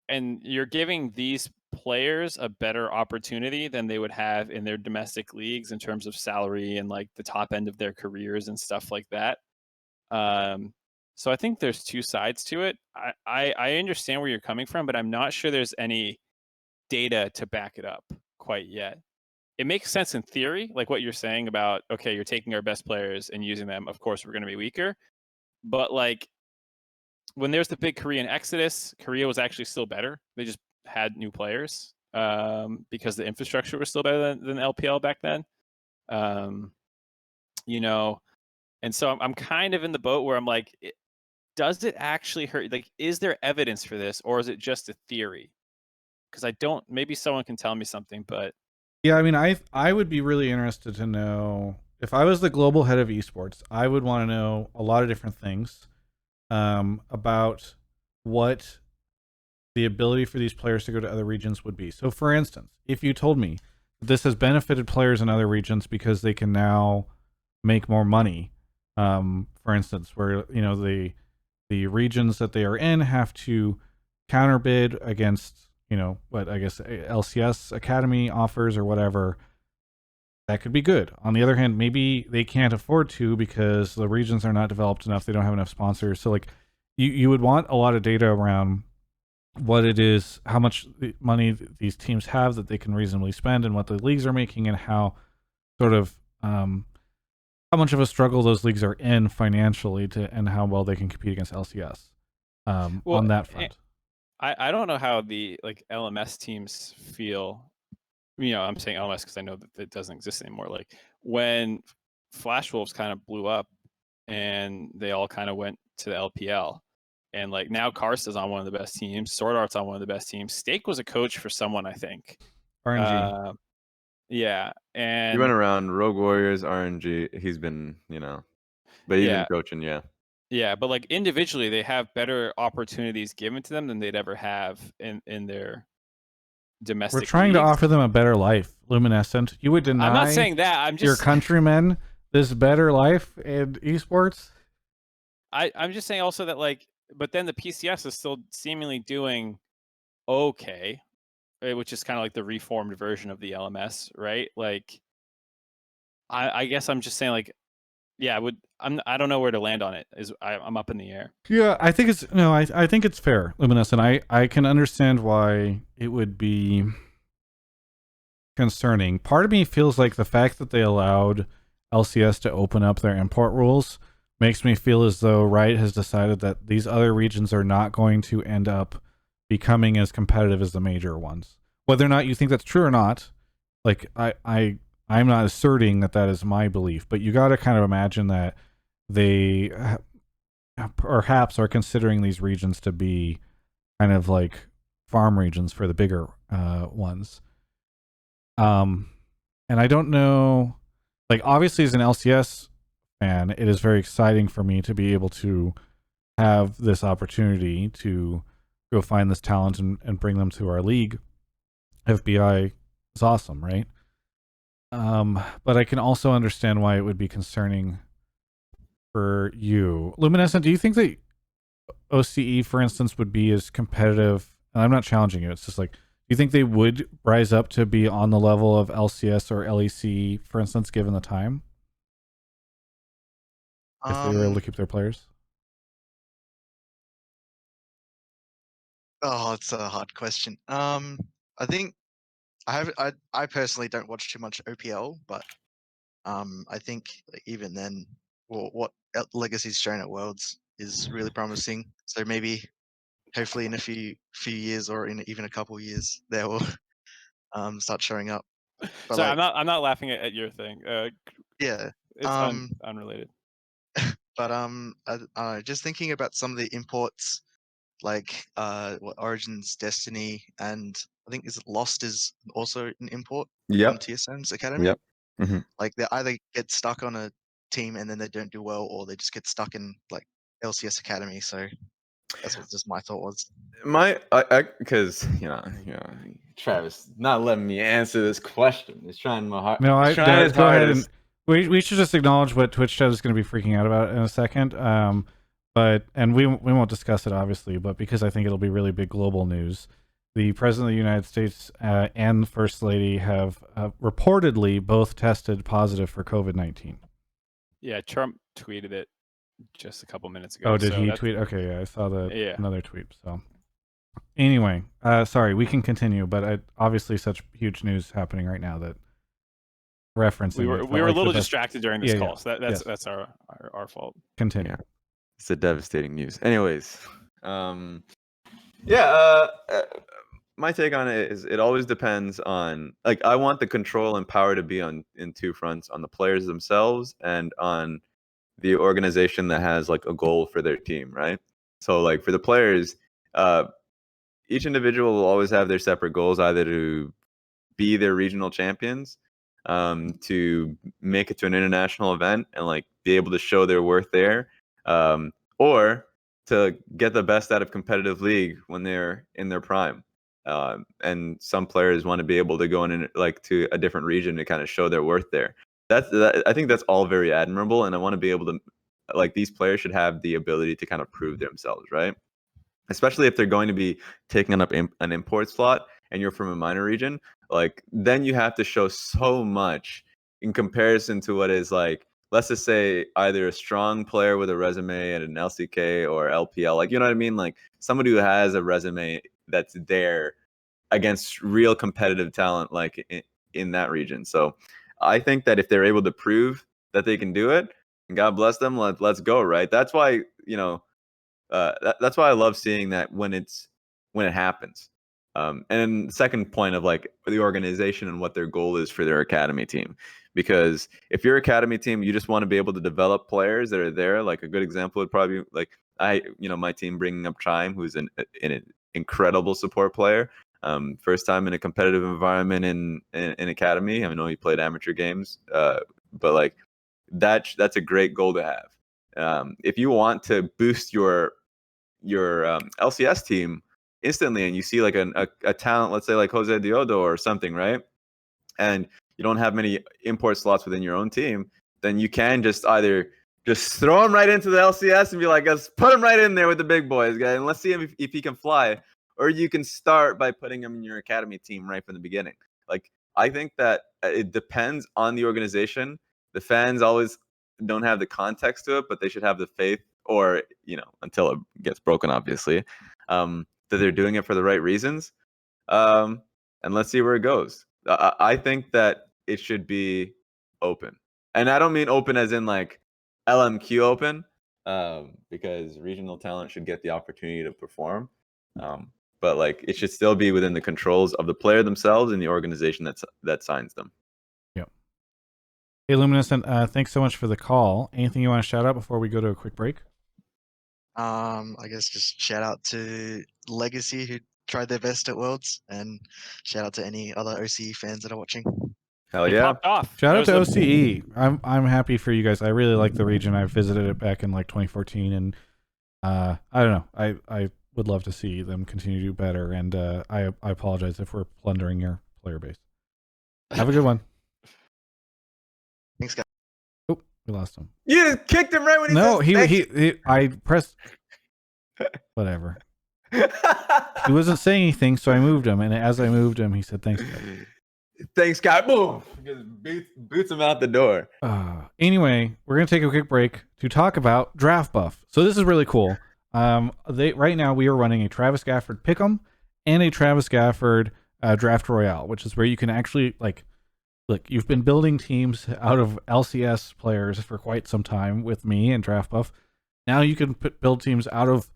And you're giving these players a better opportunity than they would have in their domestic leagues in terms of salary and the top end of their careers and stuff like that. So I think there's two sides to it. I understand where you're coming from, but I'm not sure there's any data to back it up quite yet. It makes sense in theory, like what you're saying about, okay, you're taking our best players and using them. Of course, we're going to be weaker. But when there's the big Korean exodus, Korea was actually still better. They just had new players because the infrastructure was still better than LPL back then. You know, and so I'm kind of in the boat where I'm like, does it actually hurt? Like, is there evidence for this, or is it just a theory? Because I don't. Maybe someone can tell me something, but Yeah, I mean, I would be really interested to know if I was the global head of esports. I would want to know a lot of different things about what the ability for these players to go to other regions would be. So, for instance, if you told me this has benefited players in other regions because they can now make more money, for instance, where the regions that they are in have to counterbid against what I guess LCS Academy offers or whatever, that could be good. On the other hand, maybe they can't afford to because the regions are not developed enough, they don't have enough sponsors. So like you would want a lot of data around what it is, how much money these teams have that they can reasonably spend, and what the leagues are making, and how sort of how much of a struggle those leagues are in financially and how well they can compete against LCS on that front. I don't know how the LMS teams feel. I'm saying LMS because I know that it doesn't exist anymore. Like when Flash Wolves kind of blew up and they all kind of went to the LPL, and like now Karsta's on one of the best teams, Sword Art's on one of the best teams. Stake was a coach for someone, I think. RNG. Yeah, and he went around Rogue Warriors, RNG. He's been, but he's been coaching, yeah. Yeah, but like individually, they have better opportunities given to them than they'd ever have in their domestic. We're trying to offer them a better life, Luminescent. You would deny I'm not saying that. I'm just your countrymen this better life in esports. I'm just saying also that but then the PCS is still seemingly doing okay, which is kind of like the reformed version of the LMS, right? Like, I guess I'm just saying yeah, I don't know where to land on it. I'm up in the air. Yeah, I think I think it's fair, Luminescent. I can understand why it would be concerning. Part of me feels like the fact that they allowed LCS to open up their import rules makes me feel as though Riot has decided that these other regions are not going to end up becoming as competitive as the major ones. Whether or not you think that's true or not, like I'm not asserting that is my belief, but you got to kind of imagine that they perhaps are considering these regions to be kind of like farm regions for the bigger ones. And I don't know, like obviously as an LCS fan, it is very exciting for me to be able to have this opportunity to go find this talent and bring them to our league. FBI is awesome, right? But I can also understand why it would be concerning for you. Luminescent, do you think that OCE, for instance, would be as competitive? And I'm not challenging you. It's just like, do you think they would rise up to be on the level of LCS or LEC, for instance, given the time? If they were able to keep their players? Oh, it's a hard question. I think I personally don't watch too much OPL, but I think even then, what Legacy's shown at Worlds is really promising. So maybe, hopefully, in a few years or in even a couple years, they will start showing up. But Sorry, I'm not laughing at your thing. Yeah. It's unrelated. But just thinking about some of the imports, like Origins, Destiny, and I think Lost is also an import from TSM's Academy. Yep. Mm-hmm. Like they either get stuck on a team and then they don't do well, or they just get stuck in like LCS Academy. So that's what just my thought was. Because Travis not letting me answer this question. He's trying my hard. No, go ahead. And we should just acknowledge what Twitch chat is going to be freaking out about in a second. But we won't discuss it obviously, but because I think it'll be really big global news. The President of the United States and the First Lady have reportedly both tested positive for COVID-19. Yeah, Trump tweeted it just a couple minutes ago. Oh, did he tweet? Okay, yeah, I saw another tweet. So anyway, sorry, we can continue, but obviously such huge news happening right now that referencing. We were a little distracted during this call, so that's our fault. Continue. Yeah. It's a devastating news. Anyways, my take on it is it always depends on, like, I want the control and power to be in two fronts, on the players themselves and on the organization that has like a goal for their team, right? So like for the players, each individual will always have their separate goals, either to be their regional champions, to make it to an international event and like be able to show their worth there, or to get the best out of competitive league when they're in their prime. And some players want to be able to go in like to a different region to kind of show their worth there. I think that's all very admirable, and I want to be able to, like, these players should have the ability to kind of prove themselves, right? Especially if they're going to be taking up an import slot and you're from a minor region, like then you have to show so much in comparison to what is, like, let's just say either a strong player with a resume at an LCK or LPL, like, you know what I mean? Like somebody who has a resume that's there against real competitive talent, like in that region. So I think that if they're able to prove that they can do it, God bless them, let's go, right? That's why, that's why I love seeing that when it happens. And then the second point of like the organization and what their goal is for their academy team. Because if your academy team, you just want to be able to develop players that are there. Like a good example would probably be like my team bringing up Chime, who's an incredible support player. First time in a competitive environment in academy. I know he played amateur games, but like that's a great goal to have. If you want to boost your LCS team instantly, and you see like a talent, let's say like Jose Diodo or something, right? And you don't have many import slots within your own team, then you can just either just throw him right into the LCS and be like, let's put him right in there with the big boys, guys, and let's see if he can fly. Or you can start by putting him in your academy team right from the beginning. Like, I think that it depends on the organization. The fans always don't have the context to it, but they should have the faith, or, until it gets broken, obviously, that they're doing it for the right reasons. And let's see where it goes. I think that it should be open. And I don't mean open as in like LMQ open, because regional talent should get the opportunity to perform. But like it should still be within the controls of the player themselves and the organization that signs them. Yep. Hey, Luminescent, thanks so much for the call. Anything you want to shout out before we go to a quick break? I guess just shout out to Legacy, who tried their best at Worlds, and shout out to any other OCE fans that are watching. Hell He yeah! popped off. Shout out to That was OCE. I'm happy for you guys. I really like the region. I visited it back in like 2014, and I don't know. I would love to see them continue to do better, and I apologize if we're plundering your player base. Have a good one. Thanks, guys. Oh, we lost him. You just kicked him right when he No, said he I pressed whatever. He wasn't saying anything, so I moved him, and as I moved him, he said, "Thanks, guys." Thanks, guy. Boom. Just boots him out the door. Anyway, we're gonna take a quick break to talk about Draftbuff. So this is really cool. Right now we are running a Travis Gafford Pick'em and a Travis Gafford Draft Royale, which is where you can actually look, you've been building teams out of LCS players for quite some time with me and Draftbuff. Now you can build teams out of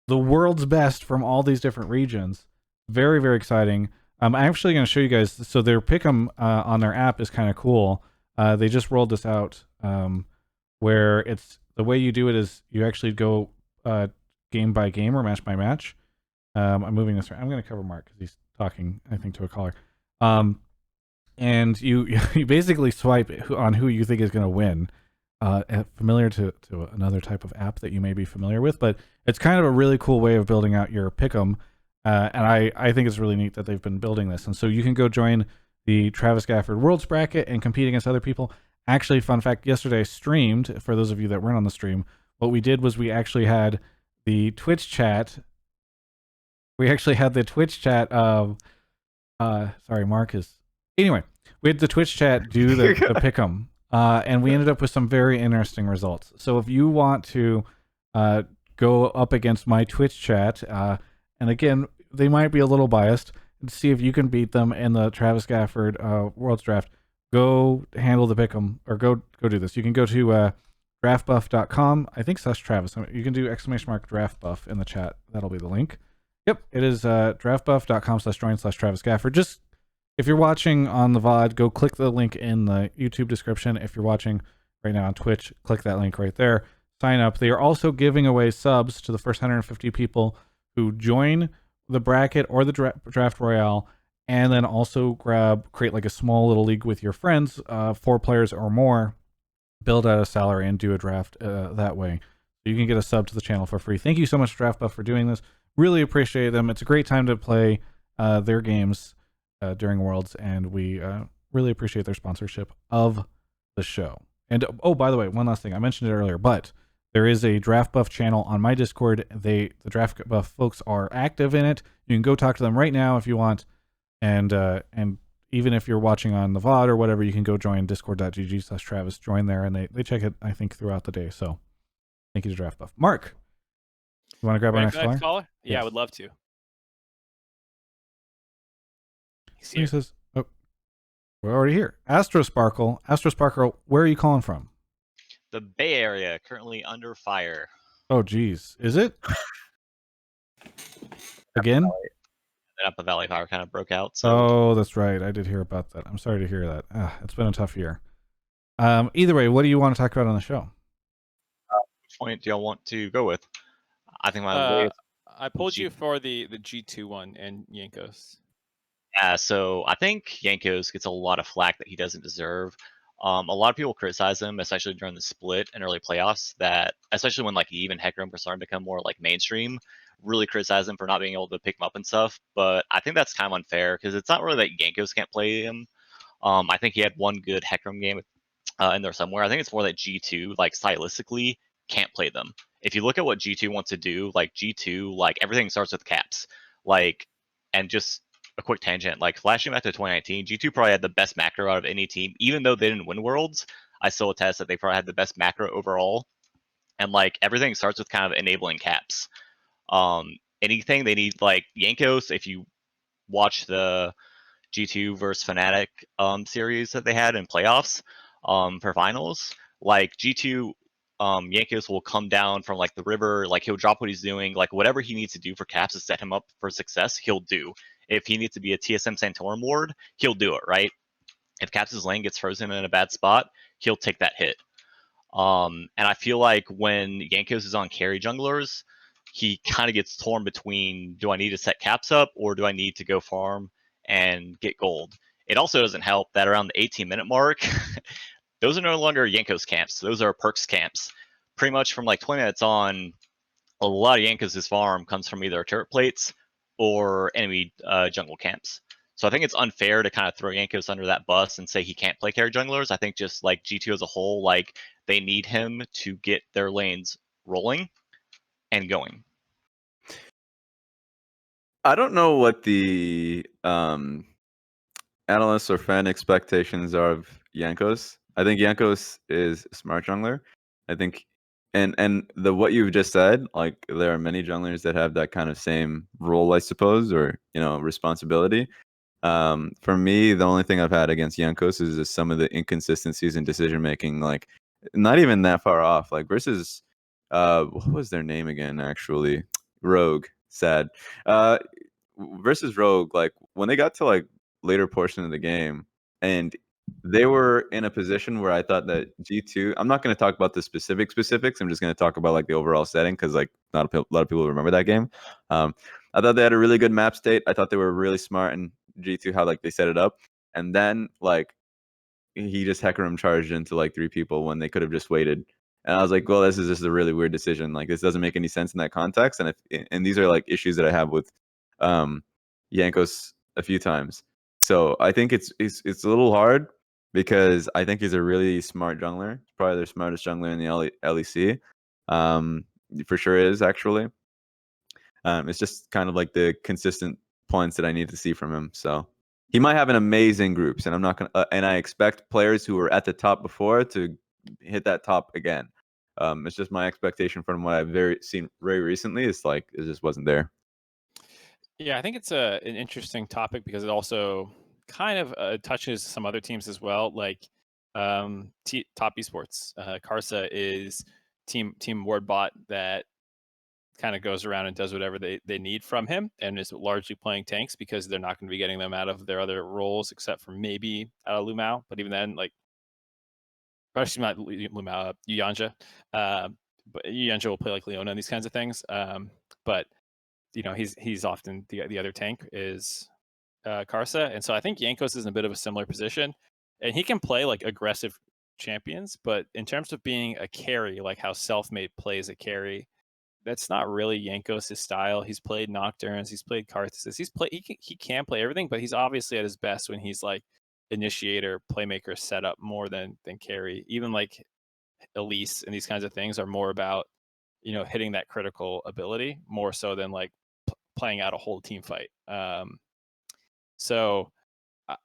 the world's best from all these different regions. Very, very exciting. I'm actually going to show you guys. So their Pick'em on their app is kind of cool. They just rolled this out where it's the way you do it is you actually go game by game or match by match. I'm moving this around. I'm going to cover Mark because he's talking, I think, to a caller. And you basically swipe on who you think is going to win. Familiar to another type of app that you may be familiar with, but it's kind of a really cool way of building out your Pick'em. And I think it's really neat that they've been building this. And so you can go join the Travis Gafford Worlds bracket and compete against other people. Actually, fun fact, yesterday I streamed, for those of you that weren't on the stream, what we did was we actually had the Twitch chat. We actually had the Twitch chat of, sorry, Mark is, anyway, we had the Twitch chat do the Pick'em. And we ended up with some very interesting results. So if you want to go up against my Twitch chat, and again, they might be a little biased, and see if you can beat them in the Travis Gafford Worlds Draft, go handle the Pick'em, or go do this. You can go to draftbuff.com, I think /Travis. You can do !Draftbuff in the chat. That'll be the link. Yep, it is draftbuff.com/join/Travis Gafford. Just if you're watching on the VOD, go click the link in the YouTube description. If you're watching right now on Twitch, click that link right there. Sign up. They are also giving away subs to the first 150 people who join the bracket or the draft royale, and then also create like a small little league with your friends, 4 players or more, build out a salary and do a draft that way. So you can get a sub to the channel for free. Thank you so much, Draftbuff, for doing this. Really appreciate them. It's a great time to play their games during Worlds, and we really appreciate their sponsorship of the show. And oh, by the way, one last thing. I mentioned it earlier, but there is a Draftbuff channel on my Discord. The Draftbuff folks are active in it. You can go talk to them right now if you want. And even if you're watching on the VOD or whatever, you can go join discord.gg/Travis, join there, and they check it, I think, throughout the day. So thank you to Draftbuff. Mark, you want to grab our next caller? Yeah, Yes. I would love to. He says, oh, we're already here. Astrosparkle, where are you calling from? The Bay Area, currently under fire. Oh, geez. Is it? Again? The Napa Valley fire kind of broke out. So Oh, that's right. I did hear about that. I'm sorry to hear that. It's been a tough year. Either way, what do you want to talk about on the show? which point do y'all want to go with? I think I pulled you for the G2 one and Jankos. Yeah, so I think Jankos gets a lot of flack that he doesn't deserve. A lot of people criticize him, especially during the split and early playoffs, that especially when like even Hecarim was starting to become more like mainstream, really criticize him for not being able to pick him up and stuff. But I think that's kind of unfair because it's not really that Jankos can't play him. I think he had one good Hecarim game in there somewhere. I think it's more that G2, like stylistically, can't play them. If you look at what G2 wants to do, like G2, like everything starts with caps. Like, and just a quick tangent, like flashing back to 2019, G2 probably had the best macro out of any team, even though they didn't win Worlds. I still attest that they probably had the best macro overall. And like everything starts with kind of enabling caps. Anything they need, like Jankos, if you watch the G2 versus Fnatic series that they had in playoffs for finals, like G2 Jankos will come down from like the river, like he'll drop what he's doing, like whatever he needs to do for caps to set him up for success, he'll do. If he needs to be a TSM Santorum ward, he'll do it, right? If Caps' lane gets frozen in a bad spot, he'll take that hit. And I feel like when Jankos is on carry junglers, he kind of gets torn between, do I need to set Caps up or do I need to go farm and get gold? It also doesn't help that around the 18-minute mark, those are no longer Jankos camps. Those are Perks camps. Pretty much from like 20 minutes on, a lot of Jankos' farm comes from either turret plates or enemy jungle camps. So I think it's unfair to kind of throw Jankos under that bus and say he can't play carry junglers. I think just like G2 as a whole, like they need him to get their lanes rolling and going. I don't know what the analysts or fan expectations are of Jankos. I think Jankos is a smart jungler. I think, and what you've just said, like there are many junglers that have that kind of same role, I suppose, or responsibility. For me, the only thing I've had against Jankos is just some of the inconsistencies in decision making. Like, not even that far off. Like versus, what was their name again? Actually, Rogue. Sad. Versus Rogue. Like when they got to like later portion of the game, and they were in a position where I thought that G2. I'm not going to talk about the specifics. I'm just going to talk about like the overall setting because like not a lot of people remember that game. I thought they had a really good map state. I thought they were really smart in G2 how like they set it up, and then like he just Hecarim charged into like 3 people when they could have just waited. And I was like, well, this is just a really weird decision. Like this doesn't make any sense in that context. And these are like issues that I have with Jankos a few times. So I think it's a little hard because I think he's a really smart jungler. He's probably the smartest jungler in the LEC. For sure is actually. It's just kind of like the consistent points that I need to see from him. So he might have an amazing groups, and I'm not gonna. And I expect players who were at the top before to hit that top again. It's just my expectation from what I've seen very recently. It's like it just wasn't there. Yeah, I think it's an interesting topic because it also kind of touches some other teams as well, like Top Esports. Karsa is team Wardbot that kind of goes around and does whatever they need from him, and is largely playing tanks because they're not going to be getting them out of their other roles except for maybe Lumao. But even then, like, actually not Lumao, Yanja. But Yanja will play like Leona and these kinds of things. But he's often the other tank is Karsa, and so I think Jankos is in a bit of a similar position, and he can play like aggressive champions, but in terms of being a carry, like how Selfmade plays a carry, that's not really Jankos' style. He's played Nocturnes, he's played Karthus, he can play everything, but he's obviously at his best when he's like initiator, playmaker, setup more than carry. Even like Elise and these kinds of things are more about hitting that critical ability more so than like playing out a whole team fight. So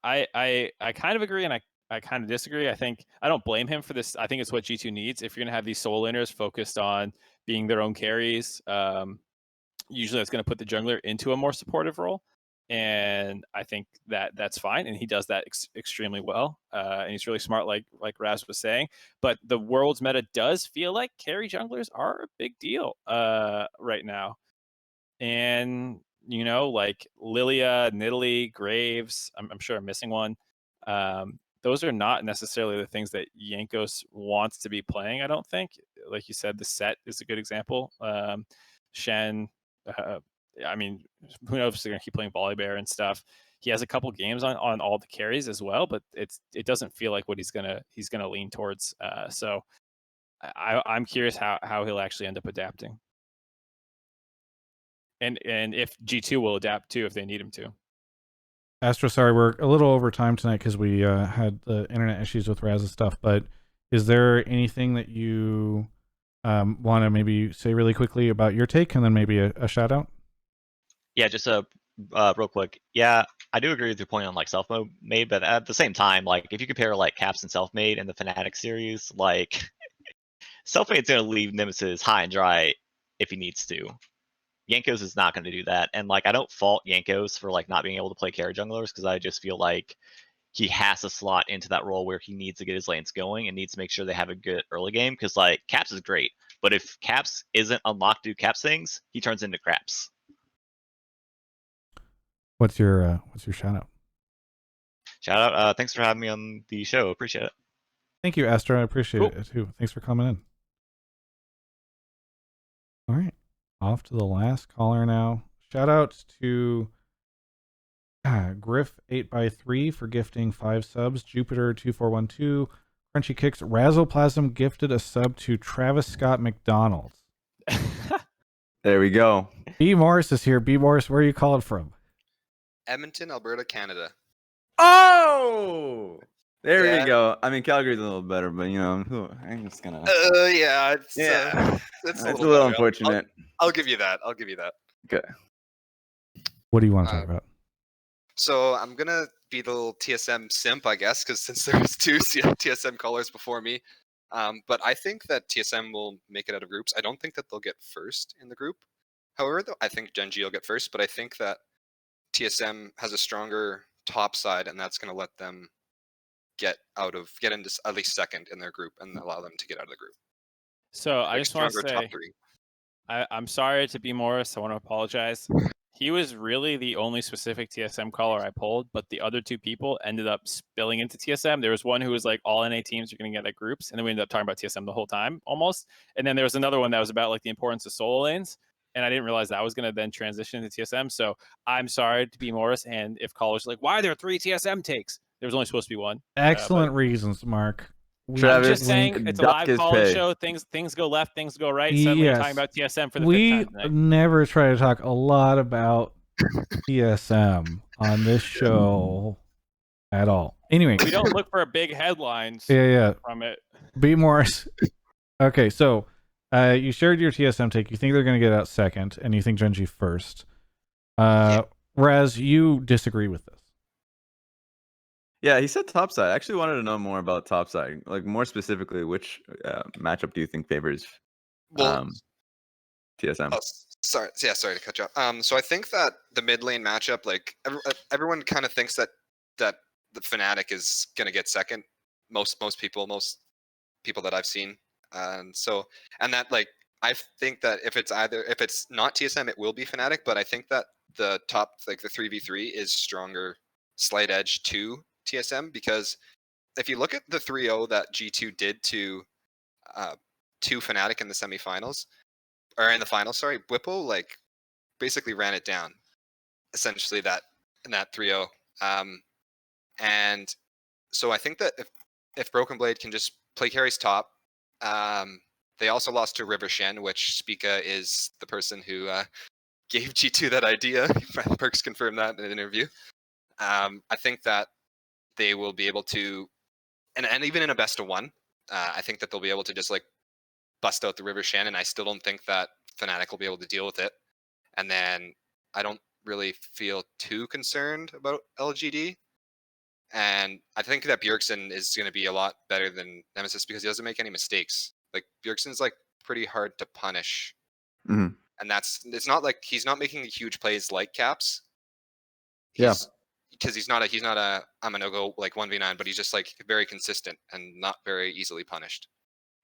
I kind of agree, and I kind of disagree. I think I don't blame him for this. I think it's what G2 needs. If you're going to have these soul laners focused on being their own carries, usually that's going to put the jungler into a more supportive role. And I think that's fine. And he does that extremely well. And he's really smart, like Raz was saying. But the world's meta does feel like carry junglers are a big deal right now. And like Lilia, Nidalee, Graves, I'm sure I'm missing one. Those are not necessarily the things that Jankos wants to be playing, I don't think. Like you said, the set is a good example. Shen, I mean, who knows if they're going to keep playing Volibear and stuff. He has a couple games on all the carries as well, but it doesn't feel like what he's gonna lean towards. So I'm curious how he'll actually end up adapting. And if G2 will adapt too if they need him to. Astro, sorry, we're a little over time tonight because we had the internet issues with Raz and stuff, but is there anything that you want to maybe say really quickly about your take, and then maybe a shout out? Yeah, just real quick. Yeah, I do agree with your point on like self-made, but at the same time, like if you compare like Caps and self-made in the Fnatic series, like self-made's gonna leave Nemesis high and dry if he needs to. Jankos is not going to do that, and like I don't fault Jankos for like not being able to play carry junglers because I just feel like he has to slot into that role where he needs to get his lanes going and needs to make sure they have a good early game. Because like Caps is great, but if Caps isn't unlocked to do Caps things, he turns into Craps. What's your shout out? Shout out! Thanks for having me on the show. Appreciate it. Thank you, Astro. I appreciate it too. Thanks for coming in. All right. Off to the last caller now. Shout outs to Griff 8x3 for gifting 5 subs. Jupiter 2412. Crunchy Kicks. Razzleplasm gifted a sub to Travis Scott McDonald's. There we go. bmorris is here. bmorris, where are you calling from? Edmonton, Alberta, Canada. Oh! There Yeah. we go. I mean, Calgary's a little better, but I'm just gonna. Yeah, it's It's a little little better. unfortunate. I'll give you that. Okay. What do you want to talk about? So I'm gonna be the little TSM simp, I guess, because since there was 2 TSM callers before me, but I think that TSM will make it out of groups. I don't think that they'll get first in the group. However, though, I think GenG will get first, but I think that TSM has a stronger top side, and that's gonna let them get into at least second in their group and allow them to get out of the group. So I just want to Stronger top say, 3. I'm sorry to bmorris. I want to apologize. He was really the only specific TSM caller I pulled, but the other 2 people ended up spilling into TSM. There was one who was like, all NA teams are going to get at groups, and then we ended up talking about TSM the whole time, almost. And then there was another one that was about like the importance of solo lanes, and I didn't realize that was going to then transition into TSM. So I'm sorry to bmorris, and if callers are like, why are there 3 TSM takes? There was only supposed to be 1. Excellent reasons, Mark. Travis, I'm just saying, it's a duck live his call pay. show. Things go left, things go right. Suddenly you're talking about TSM for the 5th time tonight. never try to talk a lot about TSM on this show at all. Anyway, We don't look for big headlines yeah. from it. bmorris. Okay, so you shared your TSM take. You think they're going to get out second, and you think GenG first. Raz, you disagree with this. Yeah, he said topside. I actually wanted to know more about topside. Like more specifically, which matchup do you think favors Well, TSM? oh, sorry to cut you off. So I think that the mid lane matchup, like everyone kind of thinks that the Fnatic is gonna get second. Most people that I've seen, and that like I think that if it's not TSM, it will be Fnatic. But I think that the top, like the 3v3, is stronger, slight edge to TSM, because if you look at the 3-0 that G2 did to Fnatic in the semifinals, or in the finals, sorry, Bwipo like basically ran it down, essentially in that 3-0. And so I think that if Broken Blade can just play carries top, they also lost to River Shen, which Spica is the person who gave G2 that idea. Perks confirmed that in an interview. I think that they will be able to, and even in a best of one, I think that they'll be able to just like bust out the River Shen, and I still don't think that Fnatic will be able to deal with it. And then I don't really feel too concerned about LGD. And I think that Bjergsen is going to be a lot better than Nemesis because he doesn't make any mistakes. Like Bjergsen's like pretty hard to punish. Mhm. And it's not like he's not making huge plays like Caps. Yeah. Because he's not a I'm a no-go like 1v9, but he's just like very consistent and not very easily punished.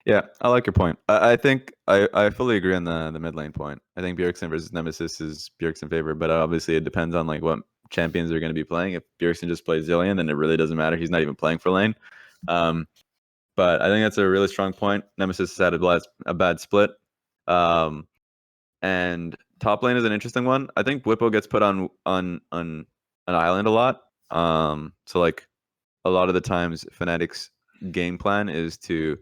Yeah, I like your point. I think I fully agree on the mid lane point. I think Bjergsen versus Nemesis is Bjergsen favor, but obviously it depends on like what champions are going to be playing. If Bjergsen just plays Zillion, then it really doesn't matter. He's not even playing for lane. But I think that's a really strong point. Nemesis has had a bad split. And top lane is an interesting one. I think Bwipo gets put on an island a lot. So like a lot of the times Fnatic's game plan is to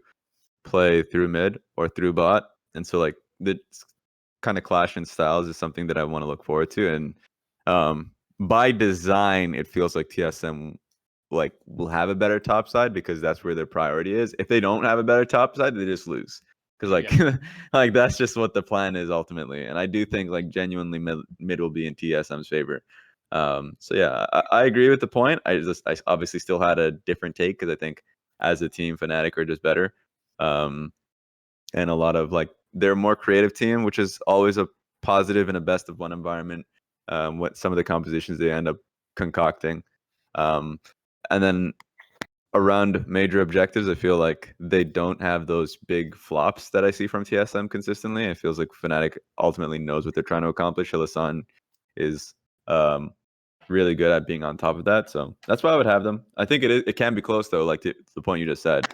play through mid or through bot, and so like the kind of clash in styles is something that I want to look forward to. And by design, it feels like TSM like will have a better top side because that's where their priority is. If they don't have a better top side, they just lose because like like that's just what the plan is ultimately. And I do think like genuinely mid will be in TSM's favor. So yeah, I agree with the point. I obviously still had a different take because I think as a team, Fnatic are just better. And a lot of like they're a more creative team, which is always a positive in a best of one environment. What some of the compositions they end up concocting, and then around major objectives, I feel like they don't have those big flops that I see from TSM consistently. It feels like Fnatic ultimately knows what they're trying to accomplish. Hylissang is really good at being on top of that, so that's why I would have them. I think it can be close though, like to the point you just said.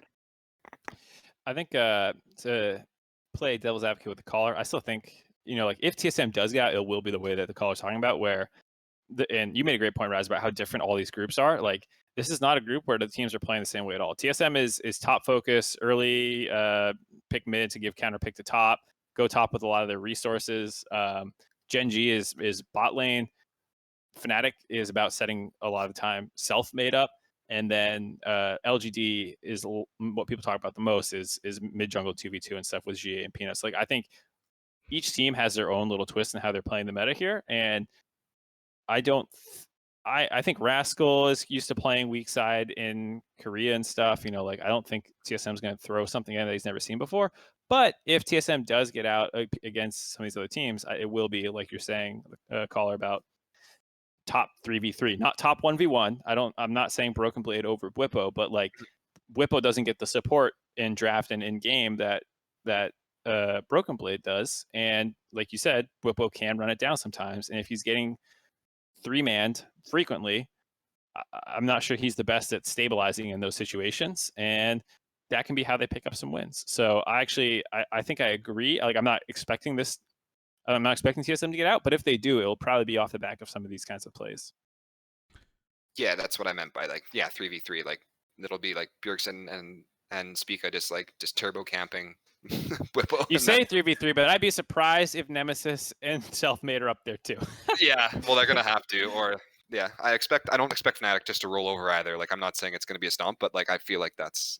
I think to play devil's advocate with the caller, I still think, like if TSM does get out, it will be the way that the caller's talking about, where and you made a great point, Raz, about how different all these groups are. Like this is not a group where the teams are playing the same way at all. TSM is top focus, early pick mid to give counter pick to top, go top with a lot of their resources. GenG is bot lane. Fnatic is about setting a lot of the time self-made up. And then LGD is what people talk about the most is mid jungle 2v2 and stuff with GA and Peanuts. Like I think each team has their own little twist in how they're playing the meta here. And I think Rascal is used to playing weak side in Korea and stuff. Like I don't think TSM is going to throw something in that he's never seen before. But if TSM does get out against some of these other teams, it will be like you're saying, caller, about top 3v3, not top 1v1. I'm not saying Broken Blade over Bwipo, but like Bwipo doesn't get the support in draft and in game that Broken Blade does. And like you said, Bwipo can run it down sometimes. And if he's getting 3-manned frequently, I'm not sure he's the best at stabilizing in those situations. And that can be how they pick up some wins. So I think I agree. Like I'm not expecting TSM to get out, but if they do, it'll probably be off the back of some of these kinds of plays. Yeah, that's what I meant by 3v3. Like it'll be like Bjergsen and Spica just turbo camping Bwipo. You say 3v3, but I'd be surprised if Nemesis and Selfmade are up there too. Yeah, well they're gonna have to, or yeah. I don't expect Fnatic just to roll over either. Like I'm not saying it's gonna be a stomp, but like I feel like that's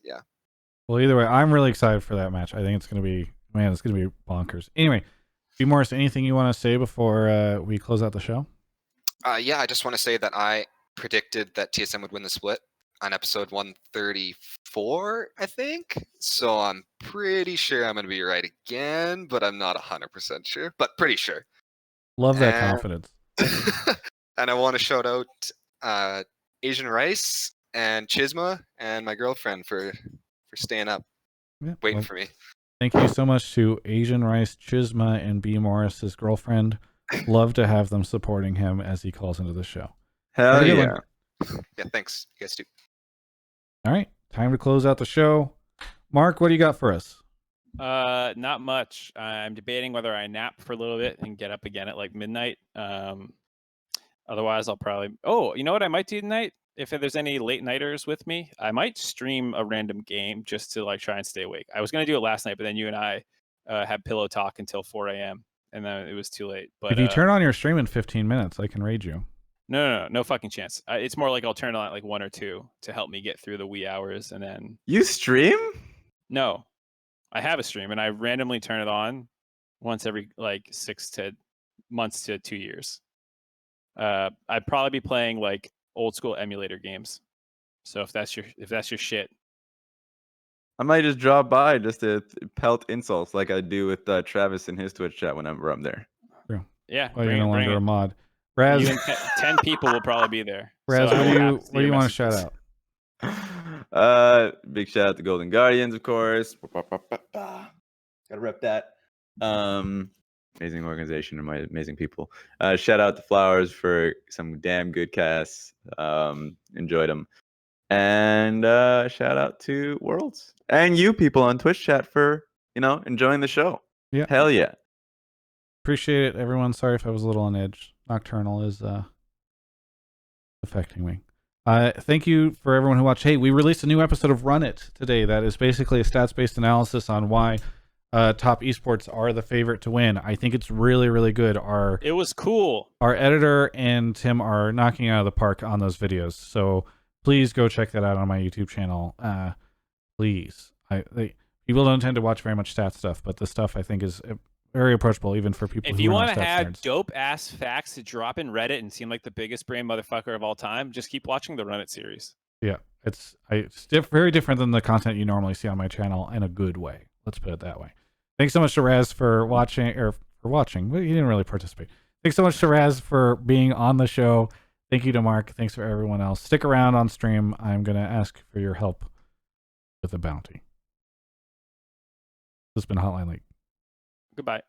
Well, either way, I'm really excited for that match. I think it's gonna be bonkers. Anyway, bmorris, anything you want to say before we close out the show? Yeah, I just want to say that I predicted that TSM would win the split on episode 134, I think. So I'm pretty sure I'm going to be right again, but I'm not 100% sure, but pretty sure. Love that confidence. And I want to shout out Asian Rice and Chisma and my girlfriend for staying up, waiting for me. Thank you so much to Asian Rice, Chisma, and bmorris, his girlfriend. Love to have them supporting him as he calls into the show. Have Hell a good yeah. one. Yeah, thanks. You guys too. All right, time to close out the show. Mark, what do you got for us? Not much. I'm debating whether I nap for a little bit and get up again at like midnight. Otherwise, I'll probably. Oh, you know what I might do tonight? If there's any late nighters with me, I might stream a random game just to like try and stay awake. I was gonna do it last night, but then you and I had pillow talk until 4 a.m. and then it was too late. But If you turn on your stream in 15 minutes, I can raid you. no fucking chance. It's more like I'll turn on like 1 or 2 to help me get through the wee hours, and then You stream? no, I have a stream and I randomly turn it on once every like 6 months to 2 years. I'd probably be playing like old school emulator games. So if that's your shit, I might just drop by just to pelt insults like I do with Travis in his Twitch chat whenever I'm there. True. yeah, Well, bring you're it, no bring longer it. a mod. Raz, You and 10 people will probably be there. Raz, So I will what do you want to shout messages. out? Big shout out to Golden Guardians, of course. Gotta rep that. Amazing organization and my amazing people. Shout out to Flowers for some damn good casts. Enjoyed them. And shout out to Worlds and you people on Twitch chat for enjoying the show. Yeah. Hell yeah. Appreciate it, everyone. Sorry if I was a little on edge. Nocturnal is affecting me. Thank you for everyone who watched. Hey, we released a new episode of Run It today. That is basically a stats-based analysis on why top esports are the favorite to win. I think it's really, really good. It was cool. Our editor and Tim are knocking it out of the park on those videos. So please go check that out on my YouTube channel. Please. People don't tend to watch very much stats stuff, but this stuff I think is very approachable even for people If who you want to have dope ass facts to drop in Reddit and seem like the biggest brain motherfucker of all time, just keep watching the Run It series. Yeah, it's very different than the content you normally see on my channel in a good way. Let's put it that way. Thanks so much to Raz for watching. Well, he didn't really participate. Thanks so much to Raz for being on the show. Thank you to Mark. Thanks for everyone else. Stick around on stream. I'm going to ask for your help with a bounty. This has been Hotline League. Goodbye.